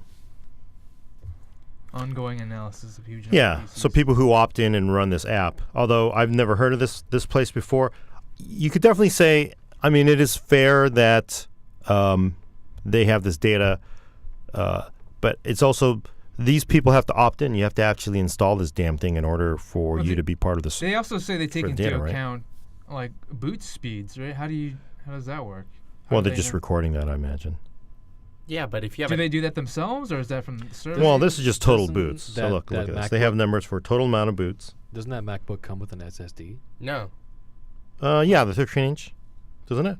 Ongoing analysis of huge.
Yeah, so people who opt in and run this app, although I've never heard of this place before, you could definitely say I mean, it is fair that they have this data, but it's also these people have to opt in. You have to actually install this damn thing in order for you to be part of this.
They also say they take
the
into
data, right?
account like boot speeds, right? How does that work?
Well, they're just recording that, I imagine.
Yeah, but if you have
Do they do that themselves, or is that from the server?
Well, this is just total
Doesn't
boots. So
that-
look
that
at this. They have numbers for total amount of boots.
Doesn't that MacBook come with an SSD?
No,
Yeah, the 13-inch, doesn't it?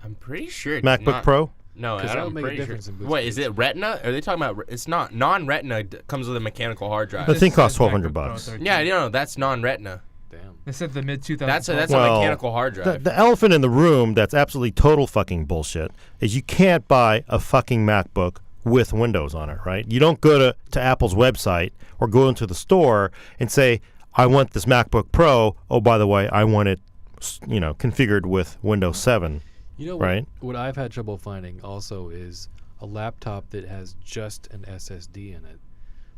I'm pretty sure it's
MacBook
not.
Pro.
No,
Because
I
that
don't
would make a
pretty sure.
difference in boot
What is
speeds.
it? Retina? Are they talking about? It's not non-Retina. Comes with a mechanical hard drive.
The thing costs
Says
$1,200
MacBook Pro
bucks.
13.
Yeah, no, that's non-Retina.
Damn.
They said the mid 2000s.
That's
Well,
a mechanical hard drive.
The elephant in the room that's absolutely total fucking bullshit is you can't buy a fucking MacBook with Windows on it, right? You don't go to Apple's website or go into the store and say, I want this MacBook Pro. Oh, by the way, I want it, configured with Windows 7.
You know
Right.
what I've had trouble finding also is a laptop that has just an SSD in it.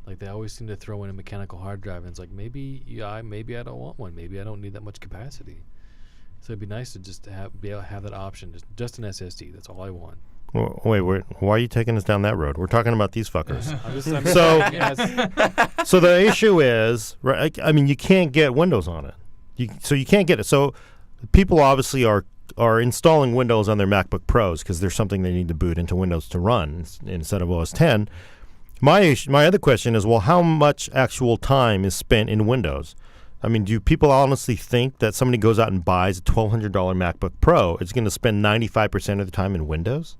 Like they always seem to throw in a mechanical hard drive, and it's like maybe I don't want one. Maybe I don't need that much capacity. So it'd be nice to just be able to have that option, just an SSD. That's all I want.
Wait, why are you taking us down that road? We're talking about these fuckers.
So
So the issue is, right? I mean, you can't get Windows on it. You can't get it. So people obviously are installing Windows on their MacBook Pros because there's something they need to boot into Windows to run instead of OS 10. My other question is, well, how much actual time is spent in Windows? I mean, do people honestly think that somebody goes out and buys a $1,200 MacBook Pro is going to spend 95% of the time in Windows?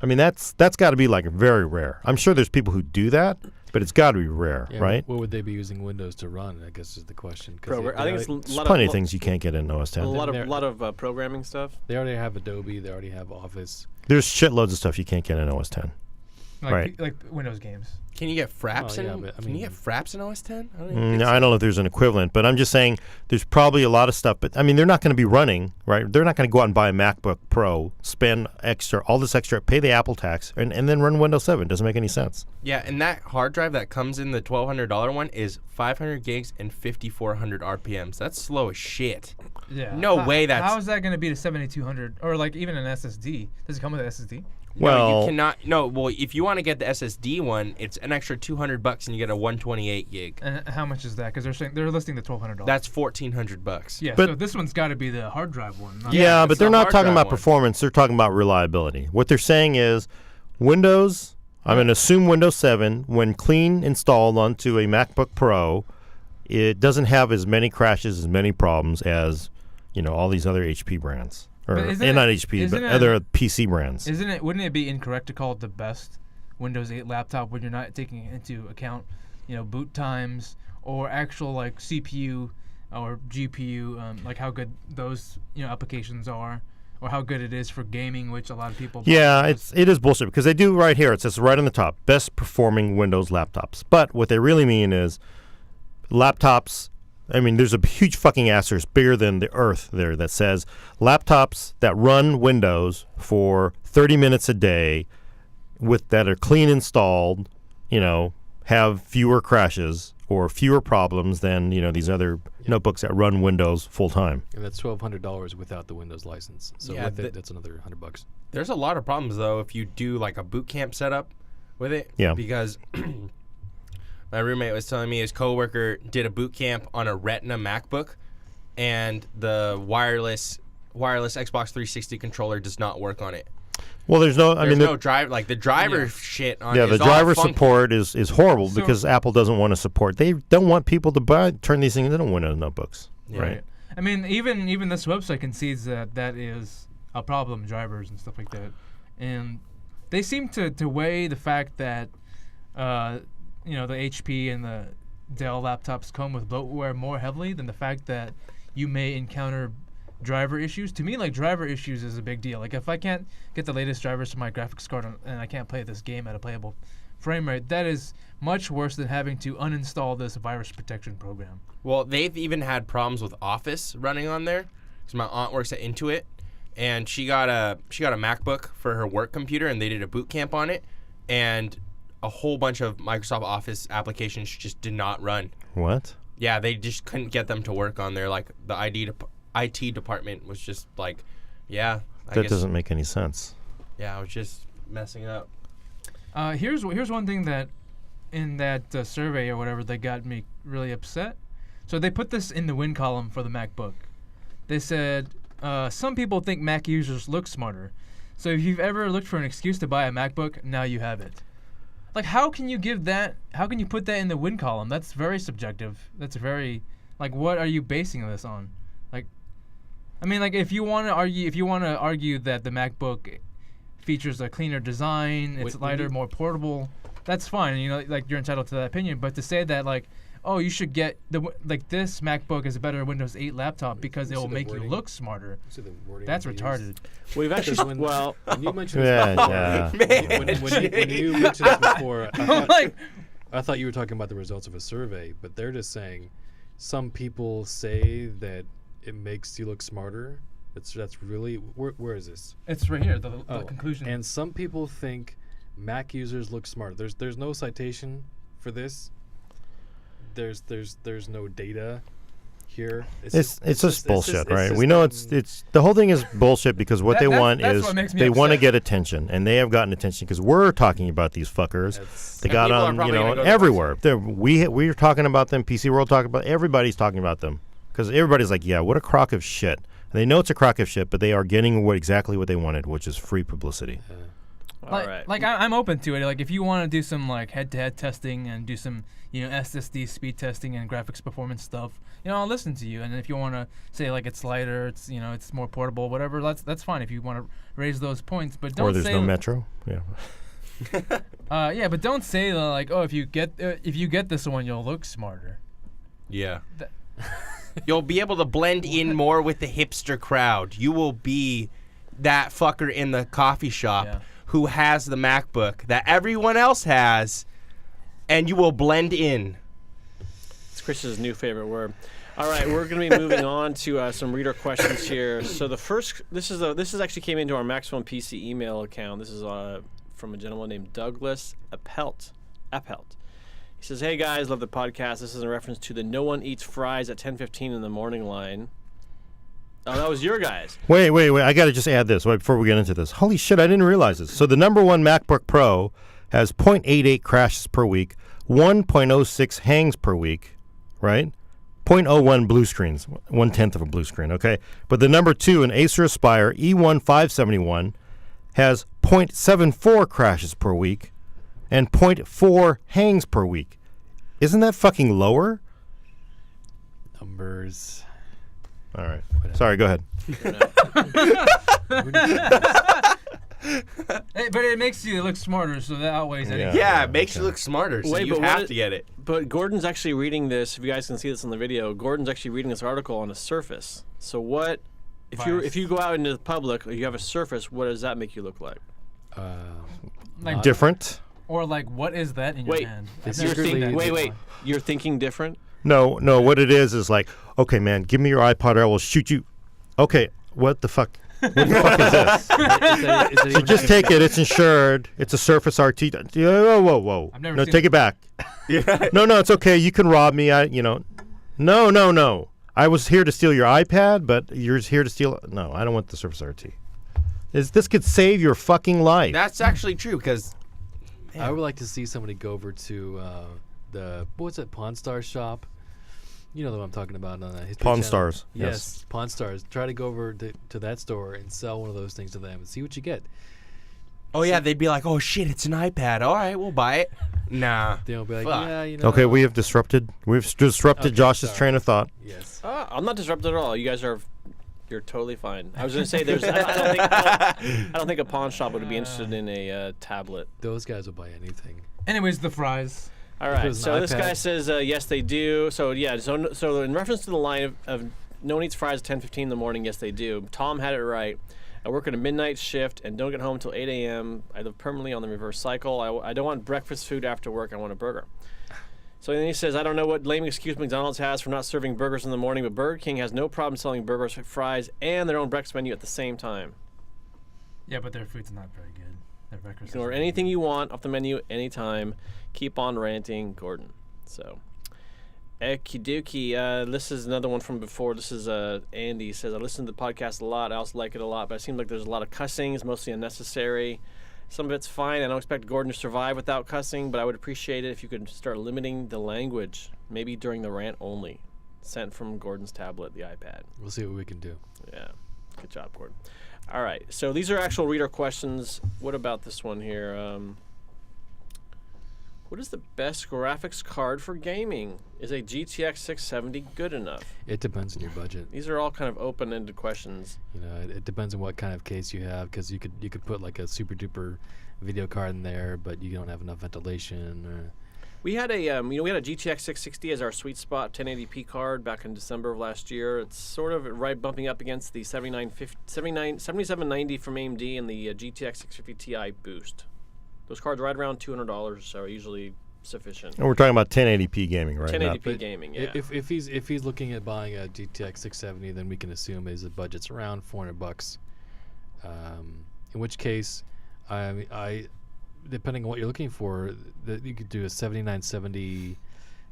I mean, that's got to be like very rare. I'm sure there's people who do that, but it's got to be rare,
yeah,
right?
What would they be using Windows to run? I guess is the question. 'Cause
I think it's a
There's
lot
plenty
of
of things you can't get in OS 10.
a lot of programming stuff.
they already have Adobe. They already have Office.
There's shitloads of stuff you can't get in OS 10. Right.
Like Windows games.
Can you get Fraps
Oh,
in?
yeah, but, I
Can you
mean-
get Fraps in OS 10? I don't even think
I don't know if there's an equivalent, but I'm just saying there's probably a lot of stuff. But I mean, they're not going to be running, right? They're not going to go out and buy a MacBook Pro, spend all this extra, pay the Apple tax, and then run Windows 7. Doesn't make any sense.
Yeah, and that hard drive that comes in the $1,200 one is 500 gigs and 5,400 RPMs. That's slow as shit.
Yeah.
No way that's-
How is that going to be to 7200 or like even an SSD? Does it come with an SSD?
No,
Well,
you cannot. No, well, if you want to get the SSD one, it's an extra $200 and you get a 128 gig.
And how much is that? Because they're listing the $1,200.
That's $1,400.
yeah.
But-
so this one's got to be the hard drive one. not-
yeah,
it's
but they're
the
not
hard
talking
drive
about
one.
performance. They're talking about reliability. What they're saying is Windows, I'm going to assume Windows 7, when clean installed onto a MacBook Pro, it doesn't have as many crashes, as many problems as, all these other HP brands. Or
But isn't
not
it-
HP, but
isn't it-
other PC brands.
Wouldn't it be incorrect to call it the best Windows 8 laptop when you're not taking into account, boot times or actual like CPU or GPU, like how good those applications are, or how good it is for gaming, which a lot of people.
Yeah, it is bullshit because they do right here. It says right on the top, best performing Windows laptops. But what they really mean is laptops. I mean, there's a huge fucking asterisk bigger than the earth there that says laptops that run Windows for 30 minutes a day that are clean installed, have fewer crashes or fewer problems than, these other notebooks that run Windows full time.
And that's $1,200 without the Windows license. So
Yeah,
with it, that's another $100.
There's a lot of problems, though, if you do like a boot camp setup with it.
Yeah.
Because my roommate was telling me his coworker did a boot camp on a Retina MacBook, and the wireless Xbox 360 controller does not work on it.
Well, there's no.
There's no drive, like the driver shit on.
Yeah,
is
the
all
driver
funky.
support is horrible
So-
because Apple doesn't want to support. They don't want people to turn these things into Windows notebooks.
Yeah.
Right.
I mean, even this website concedes that is a problem, drivers and stuff like that, and they seem to weigh the fact that the HP and the Dell laptops come with bloatware more heavily than the fact that you may encounter driver issues. To me, like, driver issues is a big deal. Like, if I can't get the latest drivers to my graphics card and I can't play this game at a playable frame rate, that is much worse than having to uninstall this virus protection program.
Well, they've even had problems with Office running on there. Because my aunt works at Intuit, and she got a MacBook for her work computer, and they did a boot camp on it, and a whole bunch of Microsoft Office applications just did not run.
What?
Yeah, they just couldn't get them to work on there. Like the IT department was just like, yeah,
That doesn't make any sense.
Yeah, I was just messing up.
Here's one thing that in that survey or whatever that got me really upset. So they put this in the win column for the MacBook. They said some people think Mac users look smarter. So if you've ever looked for an excuse to buy a MacBook, now you have it. Like, how can you give that? How can you put that in the win column? That's very subjective. That's very, like, what are you basing this on? Like, I mean, like, if you want to argue that the MacBook features a cleaner design, it's lighter, more portable, that's fine. You know, like, you're entitled to that opinion. But to say that, like, oh, you should get this MacBook is a better Windows 8 laptop because it will make you look smarter. That's retarded.
We've actually
when you mentioned
Yeah,
when you mentioned this before, I thought you were talking about the results of a survey, but they're just saying some people say that it makes you look smarter. That's really where is this?
It's right here. The conclusion.
And some people think Mac users look smarter. There's no citation for this. There's no data here.
It's just bullshit, right? We know it's the whole thing is bullshit because what they want is they want to get attention, and they have gotten attention because we're talking about these fuckers. They got on, everywhere. We're talking about them. PC World talking about. Everybody's talking about them because everybody's like, yeah, what a crock of shit. And they know it's a crock of shit, but they are getting exactly what they wanted, which is free publicity.
I'm open to it. Like, if you want to do some like head-to-head testing and do some SSD speed testing and graphics performance stuff, I'll listen to you. And if you want to say like it's lighter, it's it's more portable, whatever, that's fine. If you want to raise those points, but don't.
Or there's
say
no Metro. Yeah.
Yeah, but don't say like, oh, if you get this one, you'll look smarter.
Yeah. You'll be able to blend in more with the hipster crowd. You will be that fucker in the coffee shop who has the MacBook that everyone else has, and you will blend in.
It's Chris's new favorite word. All right, we're going to be moving on to some reader questions here. So the first, this is actually came into our Maximum PC email account. This is from a gentleman named Douglas Appelt. He says, "Hey guys, love the podcast. This is in reference to the no one eats fries at 10:15 in the morning line." Oh, that was your guys.
Wait. I got to just add this before we get into this. Holy shit, I didn't realize this. So the number one MacBook Pro has 0.88 crashes per week, 1.06 hangs per week, right? 0.01 blue screens, 1/10 of a blue screen, okay? But the number two, an Acer Aspire E1571, has 0.74 crashes per week and 0.4 hangs per week. Isn't that fucking lower?
Numbers.
All right. Sorry, go ahead.
But it makes you look smarter, so that outweighs anything.
Yeah, it makes you look smarter, so you have to get it.
But Gordon's actually reading this. If you guys can see this on the video, Gordon's actually reading this article on a Surface. So what, if you go out into the public, or you have a Surface, what does that make you look like?
Different.
Or like, what is that in your hand?
You're thinking different?
No. What it is like, okay, man, give me your iPod, or I will shoot you. Okay, what the fuck? What the fuck is this? So just take it. It's insured. It's a Surface RT. Whoa.
I've never
take it back. No, it's okay. You can rob me. No. I was here to steal your iPad, but you're here to steal. No, I don't want the Surface RT. This could save your fucking life.
That's actually true because
I would like to see somebody go over to what's it, Pawn Stars shop. You know the one I'm talking about on History
Pawn
Channel.
Stars.
Yes, Pawn Stars. Try to go over to that store and sell one of those things to them and see what you get.
Oh yeah, they'd be like, "Oh shit, it's an iPad. All right, we'll buy it." Nah.
They'll be like,
Fuck.
"Yeah,
Okay, we've disrupted Josh's train of thought.
Yes.
I'm not disrupted at all. You guys you're totally fine. I was going to say I don't think a pawn shop would be interested in a tablet.
Those guys will buy anything.
Anyways, the fries.
All right, so this guy says, yes, they do. So, yeah, so in reference to the line of no one eats fries at 10:15 in the morning, yes, they do. Tom had it right. I work at a midnight shift and don't get home until 8 a.m. I live permanently on the reverse cycle. I don't want breakfast food after work. I want a burger. So then he says, I don't know what lame excuse McDonald's has for not serving burgers in the morning, but Burger King has no problem selling burgers, fries, and their own breakfast menu at the same time.
Yeah, but their food's not very good. Their breakfast.
You can order anything you want off the menu anytime. Keep on ranting, Gordon. So, Ekiduki, this is another one from before. This is Andy says, I listen to the podcast a lot. I also like it a lot, but it seems like there's a lot of cussing. It's mostly unnecessary. Some of it's fine. I don't expect Gordon to survive without cussing, but I would appreciate it if you could start limiting the language, maybe during the rant only. Sent from Gordon's tablet, the iPad.
We'll see what we can do.
Yeah. Good job, Gordon. All right. So these are actual reader questions. What about this one here? What is the best graphics card for gaming? Is a GTX 670 good enough?
It depends on your budget.
These are all kind of open-ended questions.
You know, it depends on what kind of case you have, because you could put like a super duper video card in there, but you don't have enough ventilation. Or
We had a we had a GTX 660 as our sweet spot 1080p card back in December of last year. It's sort of right bumping up against the 7790 from AMD and the GTX 650 Ti Boost. Those cards right around $200 or so are usually sufficient.
And we're talking about 1080p gaming, right?
1080p gaming, yeah.
If he's looking at buying a GTX 670, then we can assume his budget's around $400. In which case, I depending on what you're looking for, you could do a 7970,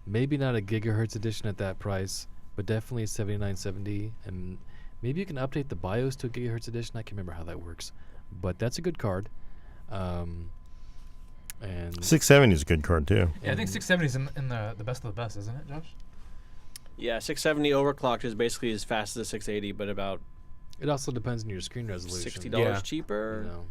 maybe not a gigahertz edition at that price, but definitely a 7970, and maybe you can update the BIOS to a gigahertz edition. I can't remember how that works, but that's a good card. And
670 is a good card too.
Yeah, I think 670 is in the best of the best, isn't it, Josh?
Yeah, 670 overclocked is basically as fast as a 680, but about
it also depends on your screen resolution.
$60
Yeah.
cheaper.
You know,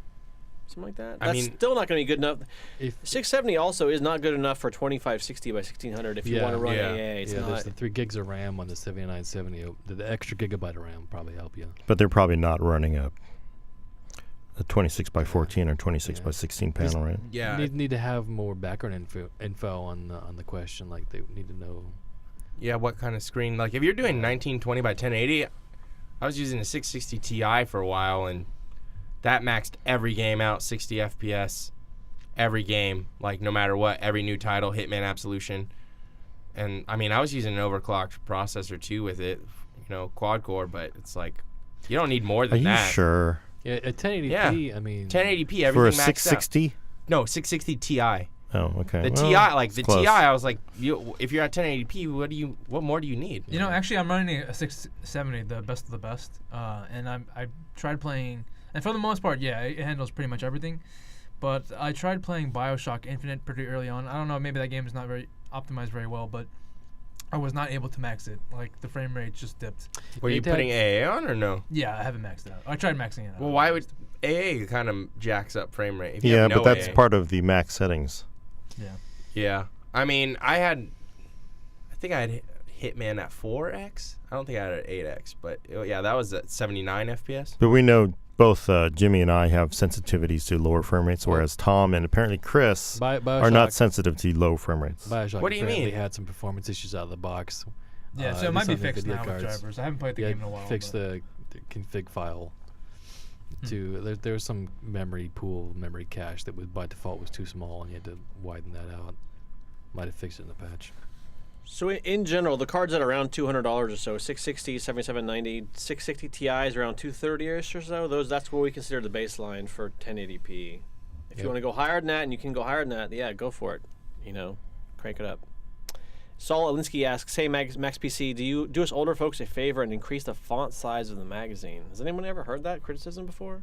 Something like that.
I
That's
mean-
still not going to be good enough.
if
670 also is not good enough for 2560 by 1600 if you
Yeah.
want to run
Yeah.
AA. It's
there's
not.
the 3 gigs of RAM on the 7970. The extra gigabyte of RAM will probably help you.
But they're probably not running a 26 by 14 or 26
Yeah.
by 16 panel, right?
Yeah.
Need to have more background info on the question. Like they need to know.
Yeah, what kind of screen? Like, if you're doing 1920 by 1080, I was using a 660 Ti for a while, and that maxed every game out 60 FPS, every game, like no matter what, every new title, Hitman Absolution. And I mean, I was using an overclocked processor too with it, quad core, but it's like, you don't need more
Are
than
you
that.
sure?
Yeah, at 1080p.
Yeah.
I mean,
1080p,
For a
everything maxed out.
660?
No, 660 Ti.
Oh, okay.
The
Well,
Ti, like the
it's close.
Ti, I was like, if you're at 1080p, what more do you need?
You know, actually, I'm running a 670, the best of the best, and I tried playing, and for the most part, yeah, it handles pretty much everything. But I tried playing Bioshock Infinite pretty early on. I don't know, maybe that game is not very optimized very well, but I was not able to max it. Like the frame rate just dipped.
Were you
It did-
putting AA on or no?
Yeah, I haven't maxed it out. I tried maxing it out.
Well, why would AA kind of jacks up frame rate? If you
Yeah,
have no
but that's
AA.
part of the max settings.
Yeah.
Yeah, I mean, I think I had Hitman at 4x. I don't think I had it at 8x, but yeah, that was at 79 FPS.
But we know both Jimmy and I have sensitivities to lower frame rates, whereas Tom and apparently Chris
Bioshock,
are not sensitive to low frame rates.
Bioshock
What do you
apparently
mean?
had some performance issues out of the box.
Yeah, so it
at
might
least
be
on the
fixed
video
now with
cards.
drivers. I haven't played the
Yeah,
game in a while.
fix
but-
the config file. There's some memory cache that was by default was too small, and you had to widen that out. Might have fixed it in the patch.
So in general, the cards at around $200 or so, 660, 7790, 660 Ti is around 230ish or so. That's what we consider the baseline for 1080p. If you
Yep.
want to go higher than that, and you can go higher than that, yeah, go for it. Crank it up. Saul Alinsky asks, "Hey Max PC, do you do us older folks a favor and increase the font size of the magazine?" Has anyone ever heard that criticism before?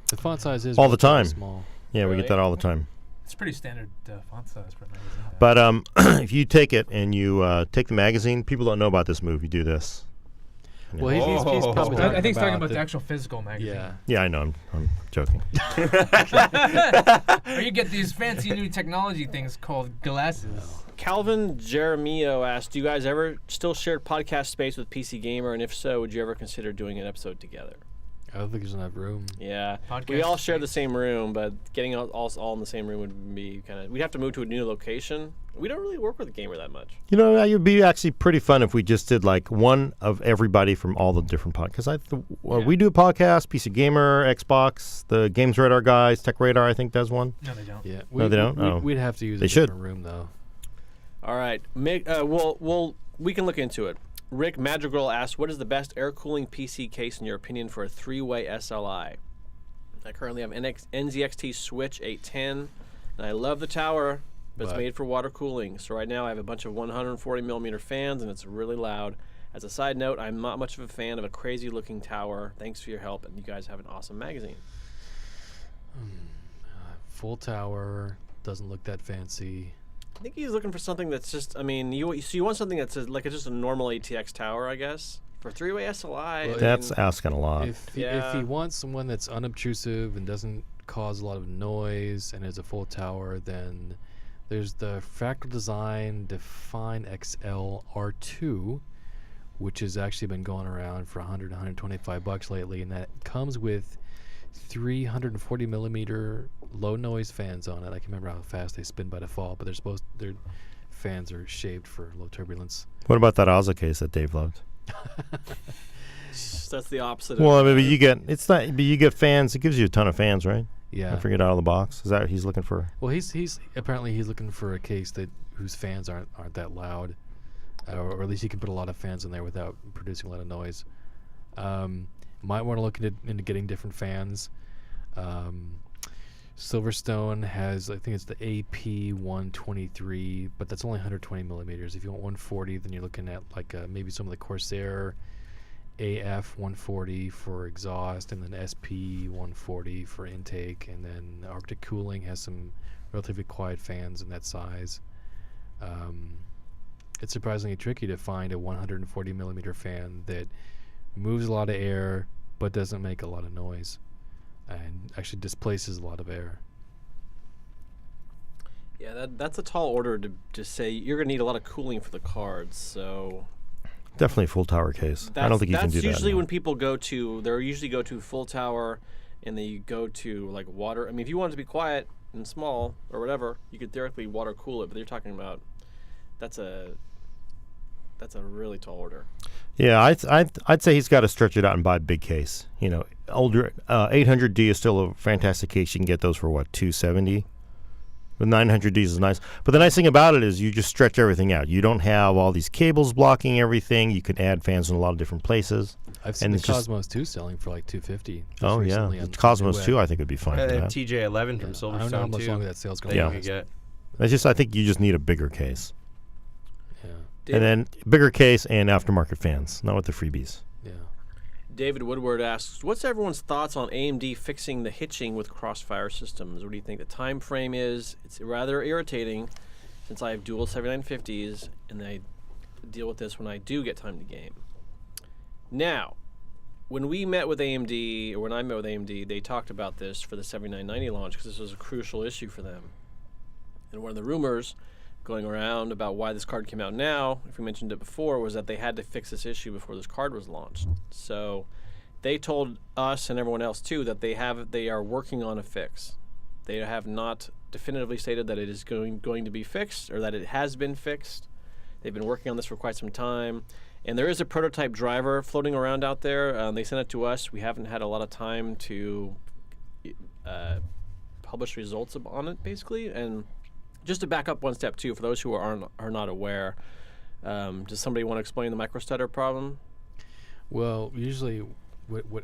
The font size is
All the
relatively
time.
small.
Yeah, we
Really?
get that all the time.
It's pretty standard font size for a magazine.
But if you take it and you take the magazine, people don't know about this move. You do this.
Well, he's
Oh.
probably
I think he's talking about
the
the actual physical magazine.
yeah.
Yeah, I know. I'm joking.
Or you get these fancy new technology things called glasses.
Calvin Jeremio asked, "Do you guys ever still share podcast space with PC Gamer, and if so, would you ever consider doing an episode together?"
I don't think there's enough room.
Yeah,
Podcast
we all share
space.
the same room, but getting all in the same room would be kind of. We'd have to move to a new location. We don't really work with a gamer that much.
You know, it would be actually pretty fun if we just did like one of everybody from all the different podcasts. We do a podcast, PC Gamer, Xbox, the Games Radar guys, Tech Radar, I think does one.
No, they don't.
Yeah.
No, they don't? Oh.
We'd have to use
They
a
should.
different room though.
All right, we can look into it. Rick Madrigal asks, "What is the best air cooling PC case in your opinion for a 3-way SLI?" I currently have NZXT Switch 810, and I love the tower, But it's made for water cooling. So right now I have a bunch of 140 millimeter fans, and it's really loud. As a side note, I'm not much of a fan of a crazy looking tower. Thanks for your help, and you guys have an awesome magazine.
Full tower, doesn't look that fancy.
I think he's looking for something that's just, I mean, you want something that's just a normal ATX tower, I guess. For three-way SLI.
Well,
That's asking a lot.
If he wants someone that's unobtrusive and doesn't cause a lot of noise and is a full tower, then there's the Fractal Design Define XL R2, which has actually been going around for $100 to $125 lately, and that comes with 340 millimeter low noise fans on it. I can remember how fast they spin by default, but their fans are shaped for low turbulence.
What about that Ozza case that Dave loved?
That's the opposite.
Well, maybe you get fans. It gives you a ton of fans, right?
Yeah.
I forget out of the box. Is that what he's looking for?
Well, he's apparently looking for a case whose fans aren't that loud, or at least he can put a lot of fans in there without producing a lot of noise. Might want to look into getting different fans. Silverstone has, I think it's the AP123, but that's only 120 millimeters. If you want 140, then you're looking at maybe some of the Corsair AF140 for exhaust, and then SP140 for intake, and then Arctic Cooling has some relatively quiet fans in that size. It's surprisingly tricky to find a 140 millimeter fan that moves a lot of air but doesn't make a lot of noise and actually displaces a lot of air.
Yeah, that's a tall order to say. You're going to need a lot of cooling for the cards, so...
Definitely a full tower case. I don't think you can do that.
That's usually when people go to full tower, and they go to like water. I mean, if you want it to be quiet and small or whatever, you could theoretically water cool it. But you're talking about that's a really tall order.
Yeah, I'd say he's got to stretch it out and buy a big case. You know, older 800D is still a fantastic case. You can get those for what, $270. The 900Ds is nice. But the nice thing about it is you just stretch everything out. You don't have all these cables blocking everything. You can add fans in a lot of different places.
I've seen the Cosmos 2 selling for like $250.
Oh, yeah. The Cosmos 2 I think would be fine for that.
TJ11 from Silverstone,
I don't know how much longer that sale's going
to
get.
I think you just need a bigger case.
Yeah.
And then bigger case and aftermarket fans, not with the freebies.
Yeah.
David Woodward asks, what's everyone's thoughts on AMD fixing the hitching with Crossfire systems? What do you think the time frame is? It's rather irritating since I have dual 7950s and I deal with this when I do get time to game. Now, when I met with AMD, they talked about this for the 7990 launch because this was a crucial issue for them. And one of the rumors going around about why this card came out now, if we mentioned it before, was that they had to fix this issue before this card was launched. So they told us and everyone else too that they are working on a fix. They have not definitively stated that it is going to be fixed or that it has been fixed. They've been working on this for quite some time. And there is a prototype driver floating around out there. They sent it to us. We haven't had a lot of time to publish results on it, basically. And just to back up one step, too, for those who are not aware, does somebody want to explain the microstutter problem?
Well, usually what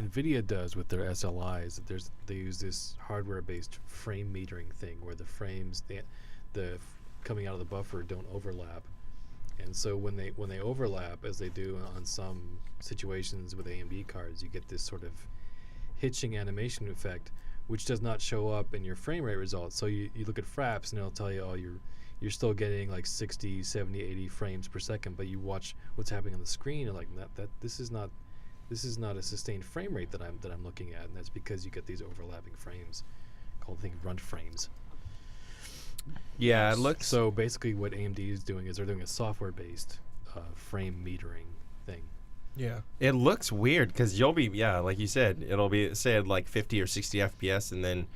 NVIDIA does with their SLIs, they use this hardware-based frame metering thing where the frames, the coming out of the buffer don't overlap. And so when they overlap, as they do on some situations with AMD cards, you get this sort of hitching animation effect, which does not show up in your frame rate results. So you look at Fraps and it'll tell you, oh, you're still getting like 60, 70, 80 frames per second, but you watch what's happening on the screen, and like that this is not a sustained frame rate that I'm looking at, and that's because you get these overlapping frames called, I think, runt frames.
Yeah, it looks...
So basically what AMD is doing is they're doing a software-based frame metering thing.
Yeah. It looks weird because you'll be, like you said, it'll be, say, at like 50 or 60 FPS, and then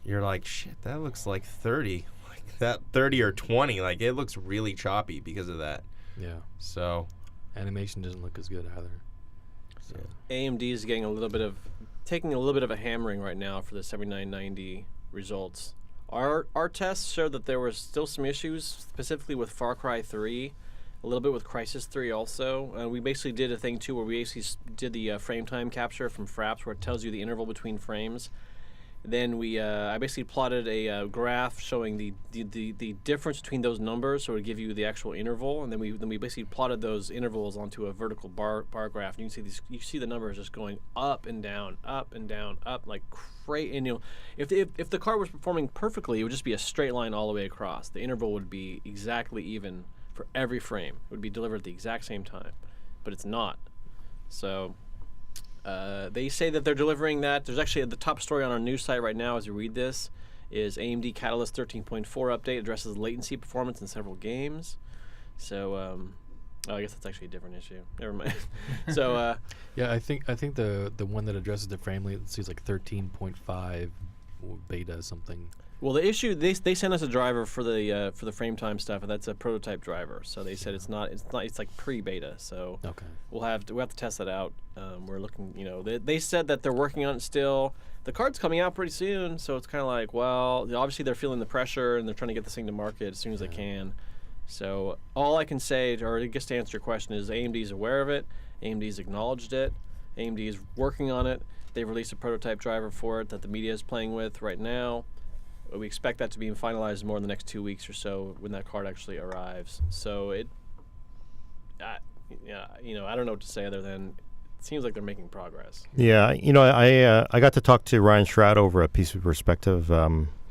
you're like, shit, that looks like 30. Like that 30 or 20. Like, it looks really choppy because of that.
Yeah.
So.
Animation doesn't look as good either. So.
AMD is taking a little bit of a hammering right now for the 7990 results. Our tests showed that there was still some issues, specifically with Far Cry 3. A little bit with Crysis 3 also. We basically did a thing too where we basically did the frame time capture from Fraps where it tells you the interval between frames. Then I basically plotted a graph showing the difference between those numbers, so it would give you the actual interval, and then we basically plotted those intervals onto a vertical bar graph. And you see the numbers just going up and down, up like crazy. And if the card was performing perfectly, it would just be a straight line all the way across. The interval would be exactly even for every frame. It would be delivered at the exact same time, but it's not. So. They say that they're delivering that. There's actually the top story on our news site right now as you read this is AMD Catalyst 13.4 update addresses latency performance in several games. So I guess that's actually a different issue. Never mind. So
yeah, I think the one that addresses the frame latency is like 13.5 beta something.
Well, the issue they sent us a driver for the frame time stuff, and that's a prototype driver. So they said it's like pre-beta. So
Okay.
we'll have to test that out. We're looking, they said that they're working on it still. The card's coming out pretty soon, so it's kind of like, well, obviously they're feeling the pressure and they're trying to get this thing to market as soon as they can. So all I can say, or I guess to answer your question, is AMD's aware of it. AMD's acknowledged it. AMD is working on it. They've released a prototype driver for it that the media is playing with right now. We expect that to be finalized more in the next 2 weeks or so when that card actually arrives. So I don't know what to say other than it seems like they're making progress.
Yeah, I got to talk to Ryan Shroud over at PC Perspective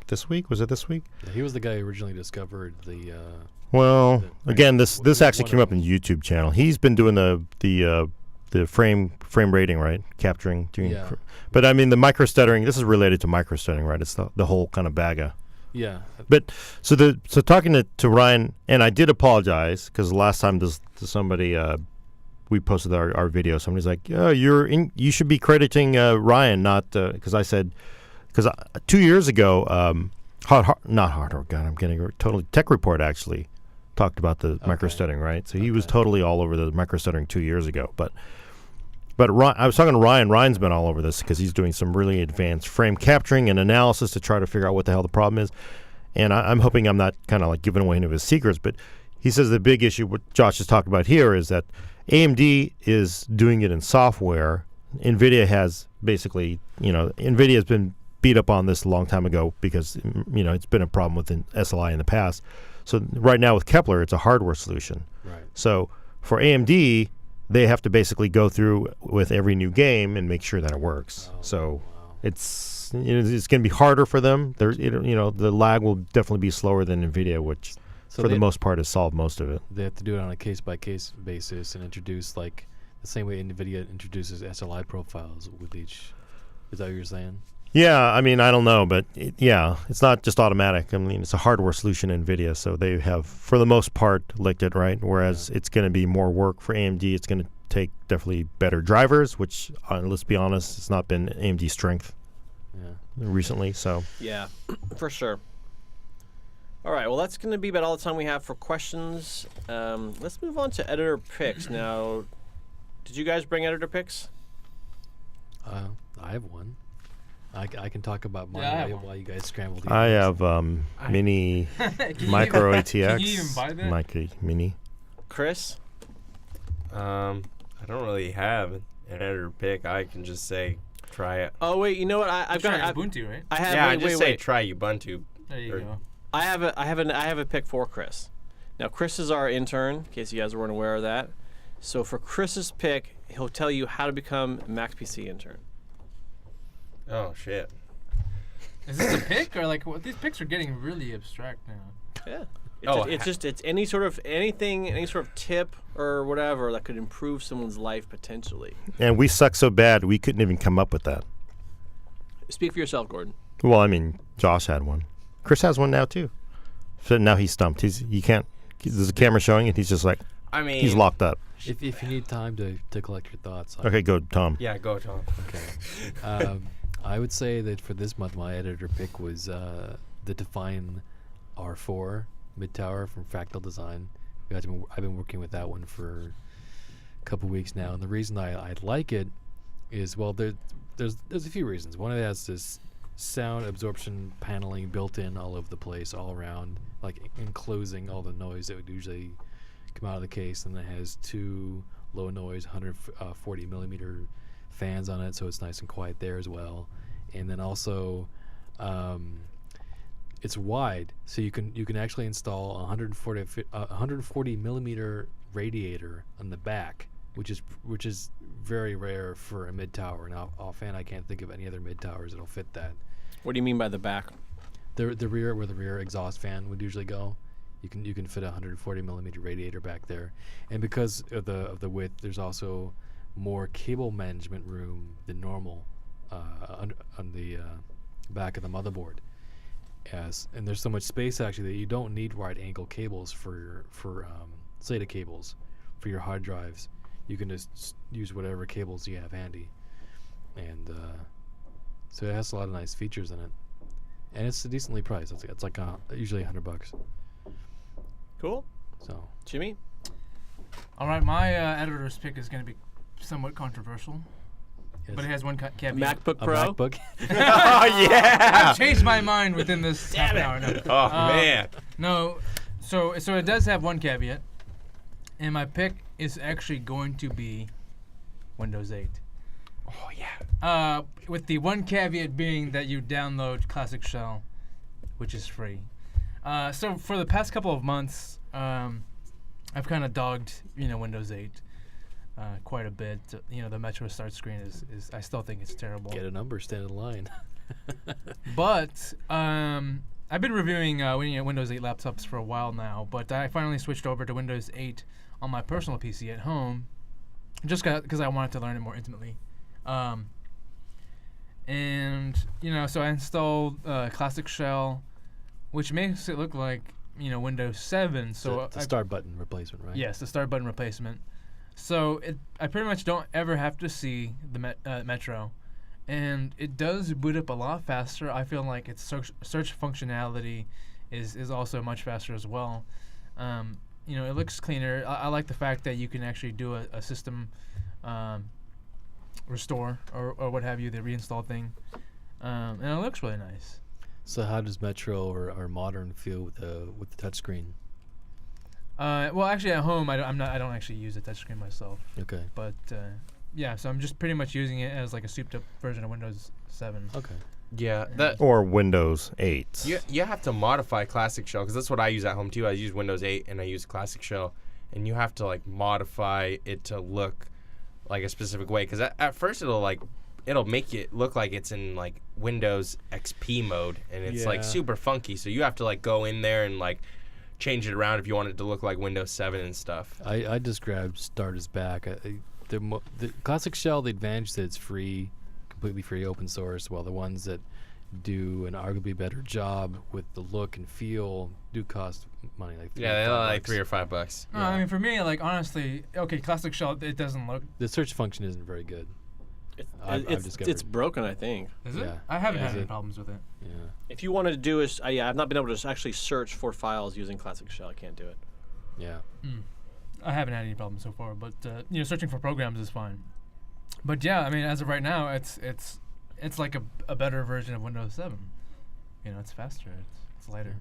this week. Was it this week?
Yeah, he was the guy who originally discovered the.
Well, again, this actually came up in the YouTube channel. He's been doing the frame rating, right? Capturing, doing.
Yeah.
But I mean, the micro stuttering. This is related to micro stuttering, right? It's the whole kind of bag of.
Yeah.
But so talking to Ryan, and I did apologize because the last time to somebody we posted our video, somebody's like, "Yeah, you should be crediting Ryan, not because I said 2 years ago, not Hard Rock God, I'm getting totally Tech Report actually talked about the micro stuttering, right? So he was totally all over the micro stuttering 2 years ago, but I was talking to Ryan. Ryan's been all over this because he's doing some really advanced frame capturing and analysis to try to figure out what the hell the problem is. And I'm hoping I'm not kind of like giving away any of his secrets, but he says the big issue, what Josh is talking about here, is that AMD is doing it in software. NVIDIA has basically, NVIDIA has been beat up on this a long time ago because, it's been a problem with SLI in the past. So right now with Kepler, it's a hardware solution.
Right.
So for AMD, they have to basically go through with every new game and make sure that it works. It's going to be harder for them. The lag will definitely be slower than NVIDIA, which for the most part has solved most of it.
They have to do it on a case-by-case basis and introduce like the same way NVIDIA introduces SLI profiles with each. Is that what you're saying?
Yeah, I mean, I don't know, but it's not just automatic. I mean, it's a hardware solution in NVIDIA, so they have, for the most part, licked it, right? Whereas it's going to be more work for AMD. It's going to take definitely better drivers, which, let's be honest, it's not been AMD's strength recently. So
yeah, for sure. All right, well, that's going to be about all the time we have for questions. Let's move on to editor picks. Now, did you guys bring editor picks?
I have one. I can talk about mine while you guys scramble.
I have mini micro ATX.
Can you even buy that?
Micro mini.
Chris?
I don't really have an editor pick. I can just say try it.
Oh wait, you know what? I've got
Ubuntu, right?
I have. Wait.
Try Ubuntu.
There you go.
I have a pick for Chris. Now Chris is our intern, in case you guys weren't aware of that. So for Chris's pick, he'll tell you how to become a Mac PC intern.
Oh shit!
Is this a pick or like these picks are getting really abstract now?
Yeah. It's any sort of tip or whatever that could improve someone's life potentially.
And we suck so bad we couldn't even come up with that.
Speak for yourself, Gordon.
Well, I mean, Josh had one. Chris has one now too. So now he's stumped. You can't. There's a camera showing it. He's just like.
I mean,
he's locked up.
If you need time to collect your thoughts.
Okay, go Tom.
Yeah, go Tom.
Okay. I would say that for this month, my editor pick was the Define R4 mid-tower from Fractal Design. I've been working with that one for a couple weeks now, and the reason I like it is, well, there's a few reasons. One, it has this sound absorption paneling built in all over the place, all around, like enclosing all the noise that would usually come out of the case, and it has two low noise 140 millimeter fans on it, so it's nice and quiet there as well. And then also It's wide, so you can actually install a 140 millimeter radiator on the back, which is very rare for a mid tower. Now, offhand, I can't think of any other mid towers that'll fit that.
What do you mean by the back?
The rear, where the rear exhaust fan would usually go, you can fit a 140 millimeter radiator back there, and because of the width, there's also more cable management room than normal on the back of the motherboard. Yes, and there's so much space actually that you don't need wide angle cables for SATA cables for your hard drives. You can just use whatever cables you have handy, and so it has a lot of nice features in it, and it's decently priced. It's like usually $100.
Cool.
So
Jimmy?
All right, my editor's pick is going to be somewhat controversial, but it has one caveat.
MacBook
a
Pro?
MacBook.
Oh yeah.
I've changed my mind within this half an hour. No.
Oh man.
No, so it does have one caveat, and my pick is actually going to be Windows 8.
Oh yeah.
With the one caveat being that you download Classic Shell, which is free. So for the past couple of months, I've kind of dogged Windows 8 quite a bit. The Metro start screen is I still think it's terrible.
Get a number, stand in line.
But I've been reviewing Windows 8 laptops for a while now, but I finally switched over to Windows 8 on my personal PC at home, just because I wanted to learn it more intimately. So I installed Classic Shell, which makes it look like Windows 7. So
the start button replacement, right?
Yes, the start button replacement. So I pretty much don't ever have to see the Metro, and it does boot up a lot faster. I feel like its search functionality is also much faster as well. It looks cleaner. I like the fact that you can actually do a system restore or what have you, the reinstall thing, and it looks really nice.
So how does Metro or Modern feel with the touchscreen?
Well, actually, at home, I don't actually use a touchscreen myself.
Okay.
But yeah, so I'm just pretty much using it as like a souped-up version of Windows 7.
Okay.
Yeah. That.
Or Windows 8.
You have to modify Classic Shell, because that's what I use at home too. I use Windows 8 and I use Classic Shell, and you have to like modify it to look like a specific way. Because at first it'll make it look like it's in like Windows XP mode, and it's like super funky. So you have to like go in there and like change it around if you want it to look like Windows 7 and stuff.
I just grabbed Start as back. The Classic Shell, the advantage is that it's free, completely free, open source, while the ones that do an arguably better job with the look and feel do cost money, like
they're like $3 or $5.
No, I mean, for me, like, honestly, okay, Classic Shell, it doesn't look...
The search function isn't very good.
It's broken, I think.
Is it?
Yeah.
I haven't
Yeah.
had any problems with it.
Yeah.
If you wanted to do is, I've not been able to actually search for files using Classic Shell. I can't do it.
Yeah.
I haven't had any problems so far, but searching for programs is fine. But yeah, I mean, as of right now, it's like a better version of Windows 7. It's faster, it's lighter.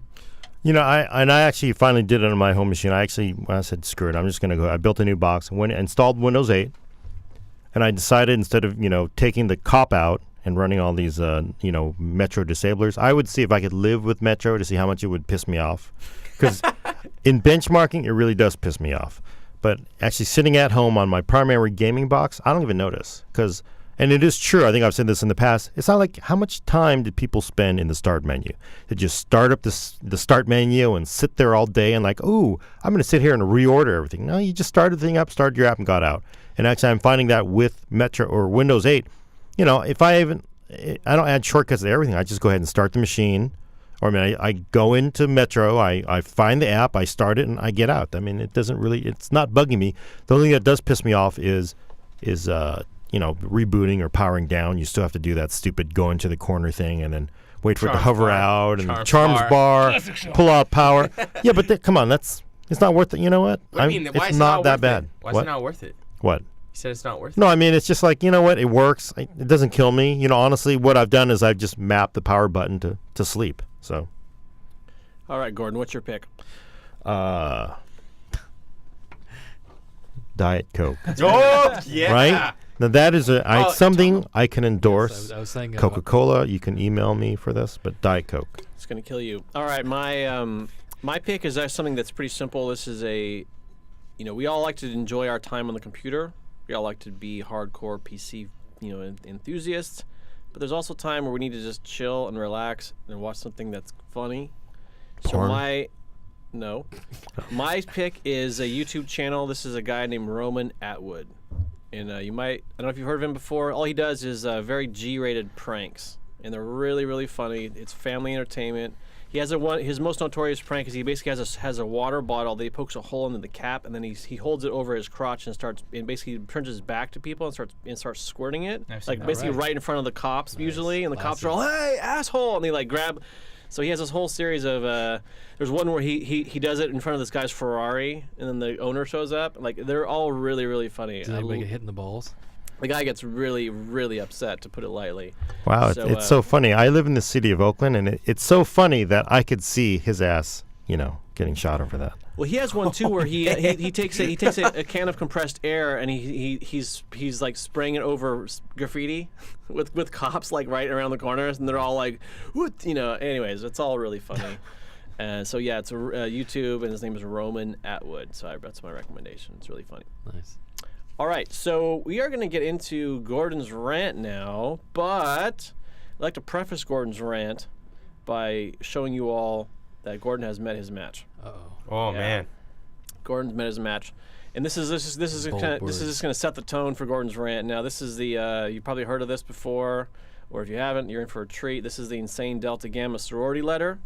I actually finally did it on my home machine. I said, screw it, I'm just gonna go. I built a new box, installed Windows 8, and I decided instead of taking the cop out and running all these Metro disablers, I would see if I could live with Metro to see how much it would piss me off. Because in benchmarking, it really does piss me off. But actually sitting at home on my primary gaming box, I don't even notice. And it is true, I think I've said this in the past, it's not like how much time did people spend in the start menu? To just start up the start menu and sit there all day and like, ooh, I'm going to sit here and reorder everything. No, you just started the thing up, started your app, and got out. And actually, I'm finding that with Metro or Windows 8, if I don't add shortcuts to everything. I just go ahead and start the machine. Or I go into Metro, I find the app, I start it, and I get out. I mean, it's not bugging me. The only thing that does piss me off is rebooting or powering down. You still have to do that stupid go into the corner thing and then wait for it to hover out and Charms bar, pull out power. Yeah, but come on, it's not worth it. You know what? It's not that bad.
Why is it not worth it?
What?
You said it's not worth it?
No, I mean, it's just like, you know what? It works. It doesn't kill me. Honestly, what I've done is I've just mapped the power button to sleep. So.
All right, Gordon, what's your pick?
Diet Coke.
Oh, yeah.
Right? Now that is something I can
Yes,
endorse.
I was saying
Coca-Cola, you can email me for this, but Diet Coke.
It's gonna kill you. All right, my pick is something that's pretty simple. This is we all like to enjoy our time on the computer. We all like to be hardcore PC, enthusiasts. But there's also time where we need to just chill and relax and watch something that's funny.
Porn?
My pick is a YouTube channel. This is a guy named Roman Atwood. And I don't know if you've heard of him before. All he does is very G-rated pranks. And they're really, really funny. It's family entertainment. He has his most notorious prank is he basically has a water bottle that he pokes a hole into the cap, and then he holds it over his crotch and basically turns his back to people and starts squirting it,
I've seen that.
basically right in front of the cops usually, and the cops are all, "Hey, asshole!" and they grab. So he has this whole series of. There's one where he does it in front of this guy's Ferrari, and then the owner shows up. They're all really, really funny.
Does anybody get hit in the balls?
The guy gets really, really upset, to put it lightly.
Wow, it's so funny. I live in the city of Oakland, and it's so funny that I could see his ass, getting shot over that.
Well, he has one too where he takes a can of compressed air and he's spraying it over graffiti with cops right around the corners, and they're all like, "What?" Anyways, it's all really funny. So yeah, it's a YouTube, and his name is Roman Atwood. So that's my recommendation. It's really funny.
Nice.
All right, so we are going to get into Gordon's rant now, but I'd like to preface Gordon's rant by showing you all that Gordon has met his match.
Uh-oh.
Oh, man.
Gordon's met his match, and this is just going to set the tone for Gordon's rant. Now, this is you probably heard of this before, or if you haven't, you're in for a treat. This is the Insane Delta Gamma sorority letter,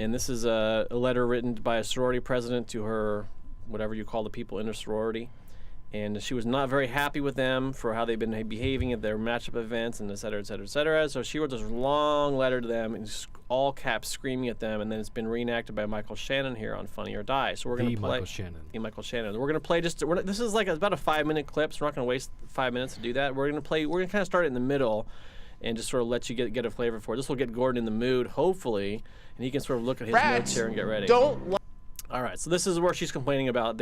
and this is a letter written by a sorority president to her, whatever you call the people in her sorority. And she was not very happy with them for how they've been behaving at their matchup events, and et cetera, et cetera, et cetera. So she wrote this long letter to them, in all caps, screaming at them. And then it's been reenacted by Michael Shannon here on Funny or Die. So we're going to play.
Michael Shannon.
Michael Shannon. We're going to play this is about a 5-minute clip, so we're not going to waste 5 minutes to do that. We're going to kind of start it in the middle, and just sort of let you get a flavor for it. This will get Gordon in the mood, hopefully, and he can sort of look at his notes here and get ready. All right, so this is where she's complaining about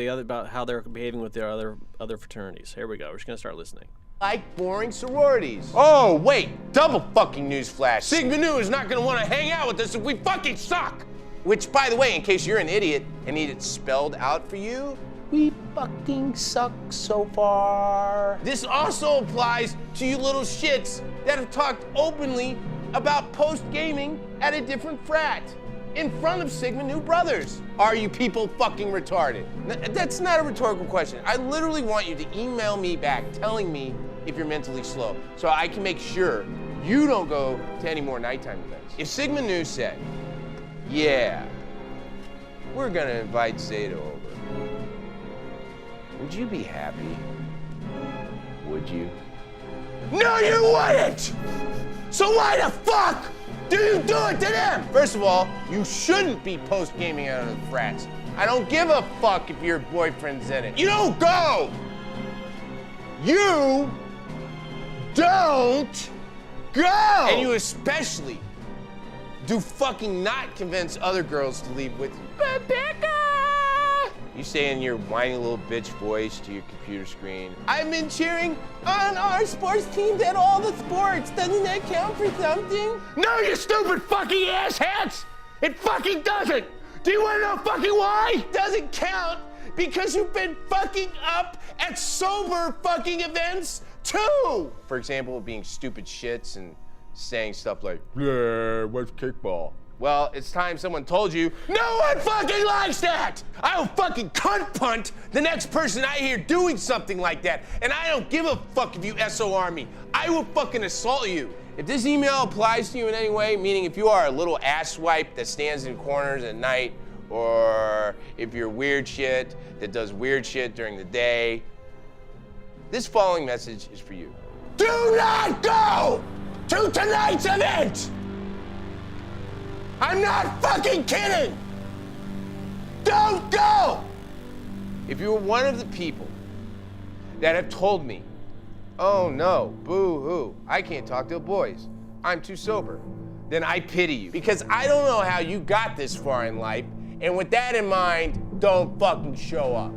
how they're behaving with their other fraternities. Here we go. We're just gonna start listening.
Like boring sororities. Oh, wait, double fucking newsflash. Sigma Nu is not gonna wanna hang out with us if we fucking suck. Which, by the way, in case you're an idiot and need it spelled out for you, we fucking suck so far. This also applies to you little shits that have talked openly about post-gaming at a different frat. In front of Sigma Nu brothers. Are you people fucking retarded? That's not a rhetorical question. I literally want you to email me back telling me if you're mentally slow so I can make sure you don't go to any more nighttime events. If Sigma Nu said, yeah, we're gonna invite Zeta over, would you be happy? Would you? No, you wouldn't! So why the fuck do you do it to them? First of all, you shouldn't be post-gaming out of the frats. I don't give a fuck if your boyfriend's in it. You don't go! You don't go! And you especially do fucking not convince other girls to leave with you. Rebecca! You say in your whiny little bitch voice to your computer screen, I've been cheering on our sports teams at all the sports. Doesn't that count for something? No, you stupid fucking asshats! It fucking doesn't! Do you wanna know fucking why? Doesn't count because you've been fucking up at sober fucking events too! For example, being stupid shits and saying stuff like, yeah, what's kickball? Well, it's time someone told you, no one fucking likes that! I will fucking cunt punt the next person I hear doing something like that. And I don't give a fuck if you SOR me. I will fucking assault you. If this email applies to you in any way, meaning if you are a little asswipe that stands in corners at night, or if you're weird shit that does weird shit during the day, this following message is for you. Do not go to tonight's event! I'm not fucking kidding! Don't go! If you were one of the people that have told me, oh no, boo-hoo, I can't talk to boys, I'm too sober, then I pity you. Because I don't know how you got this far in life, and with that in mind, don't fucking show up.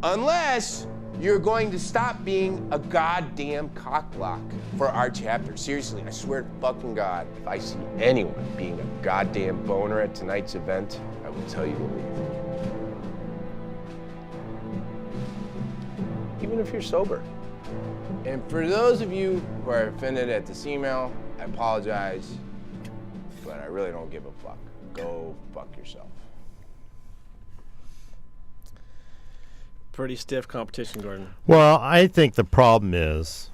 Unless you're going to stop being a goddamn cockblock for our chapter. Seriously, I swear to fucking God, if I see anyone being a goddamn boner at tonight's event, I will tell you to leave. Even if you're sober. And for those of you who are offended at this email, I apologize, but I really don't give a fuck. Go fuck yourself.
Pretty stiff competition, Gordon.
Well, I think the problem is.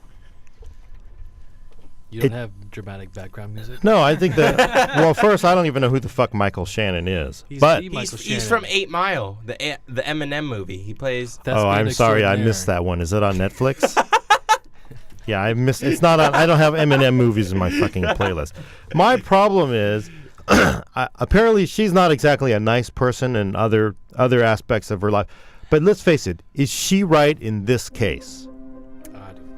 You don't have dramatic background music?
No, I think that. Well, first, I don't even know who the fuck Michael Shannon is. But
He's from 8 Mile, the Eminem movie. He plays.
oh, I'm sorry, I missed that one. Is it on Netflix? Yeah, I missed. It's not on. I don't have Eminem movies in my fucking playlist. My problem is, apparently, she's not exactly a nice person in other aspects of her life. But let's face it, is she right in this case?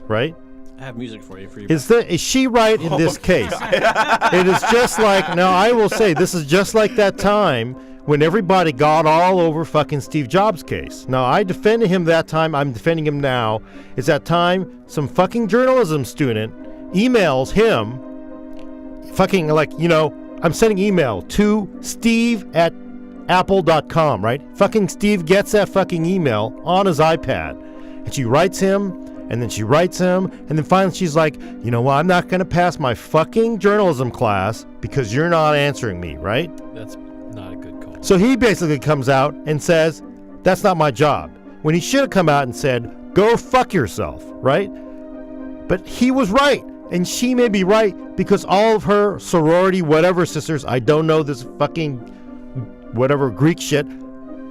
Right?
I have music for you.
Is she right in this case? It is just like, now I will say, this is just like that time when everybody got all over fucking Steve Jobs' case. Now, I defended him that time. I'm defending him now. It's that time some fucking journalism student emails him fucking like, I'm sending email to steve@apple.com, right? Fucking Steve gets that fucking email on his iPad. And she writes him, and then she writes him, and then finally she's like, you know what, I'm not going to pass my fucking journalism class because you're not answering me, right?
That's not a good call.
So he basically comes out and says, that's not my job. When he should have come out and said, go fuck yourself, right? But he was right. And she may be right because all of her sorority, whatever sisters, I don't know this fucking whatever Greek shit,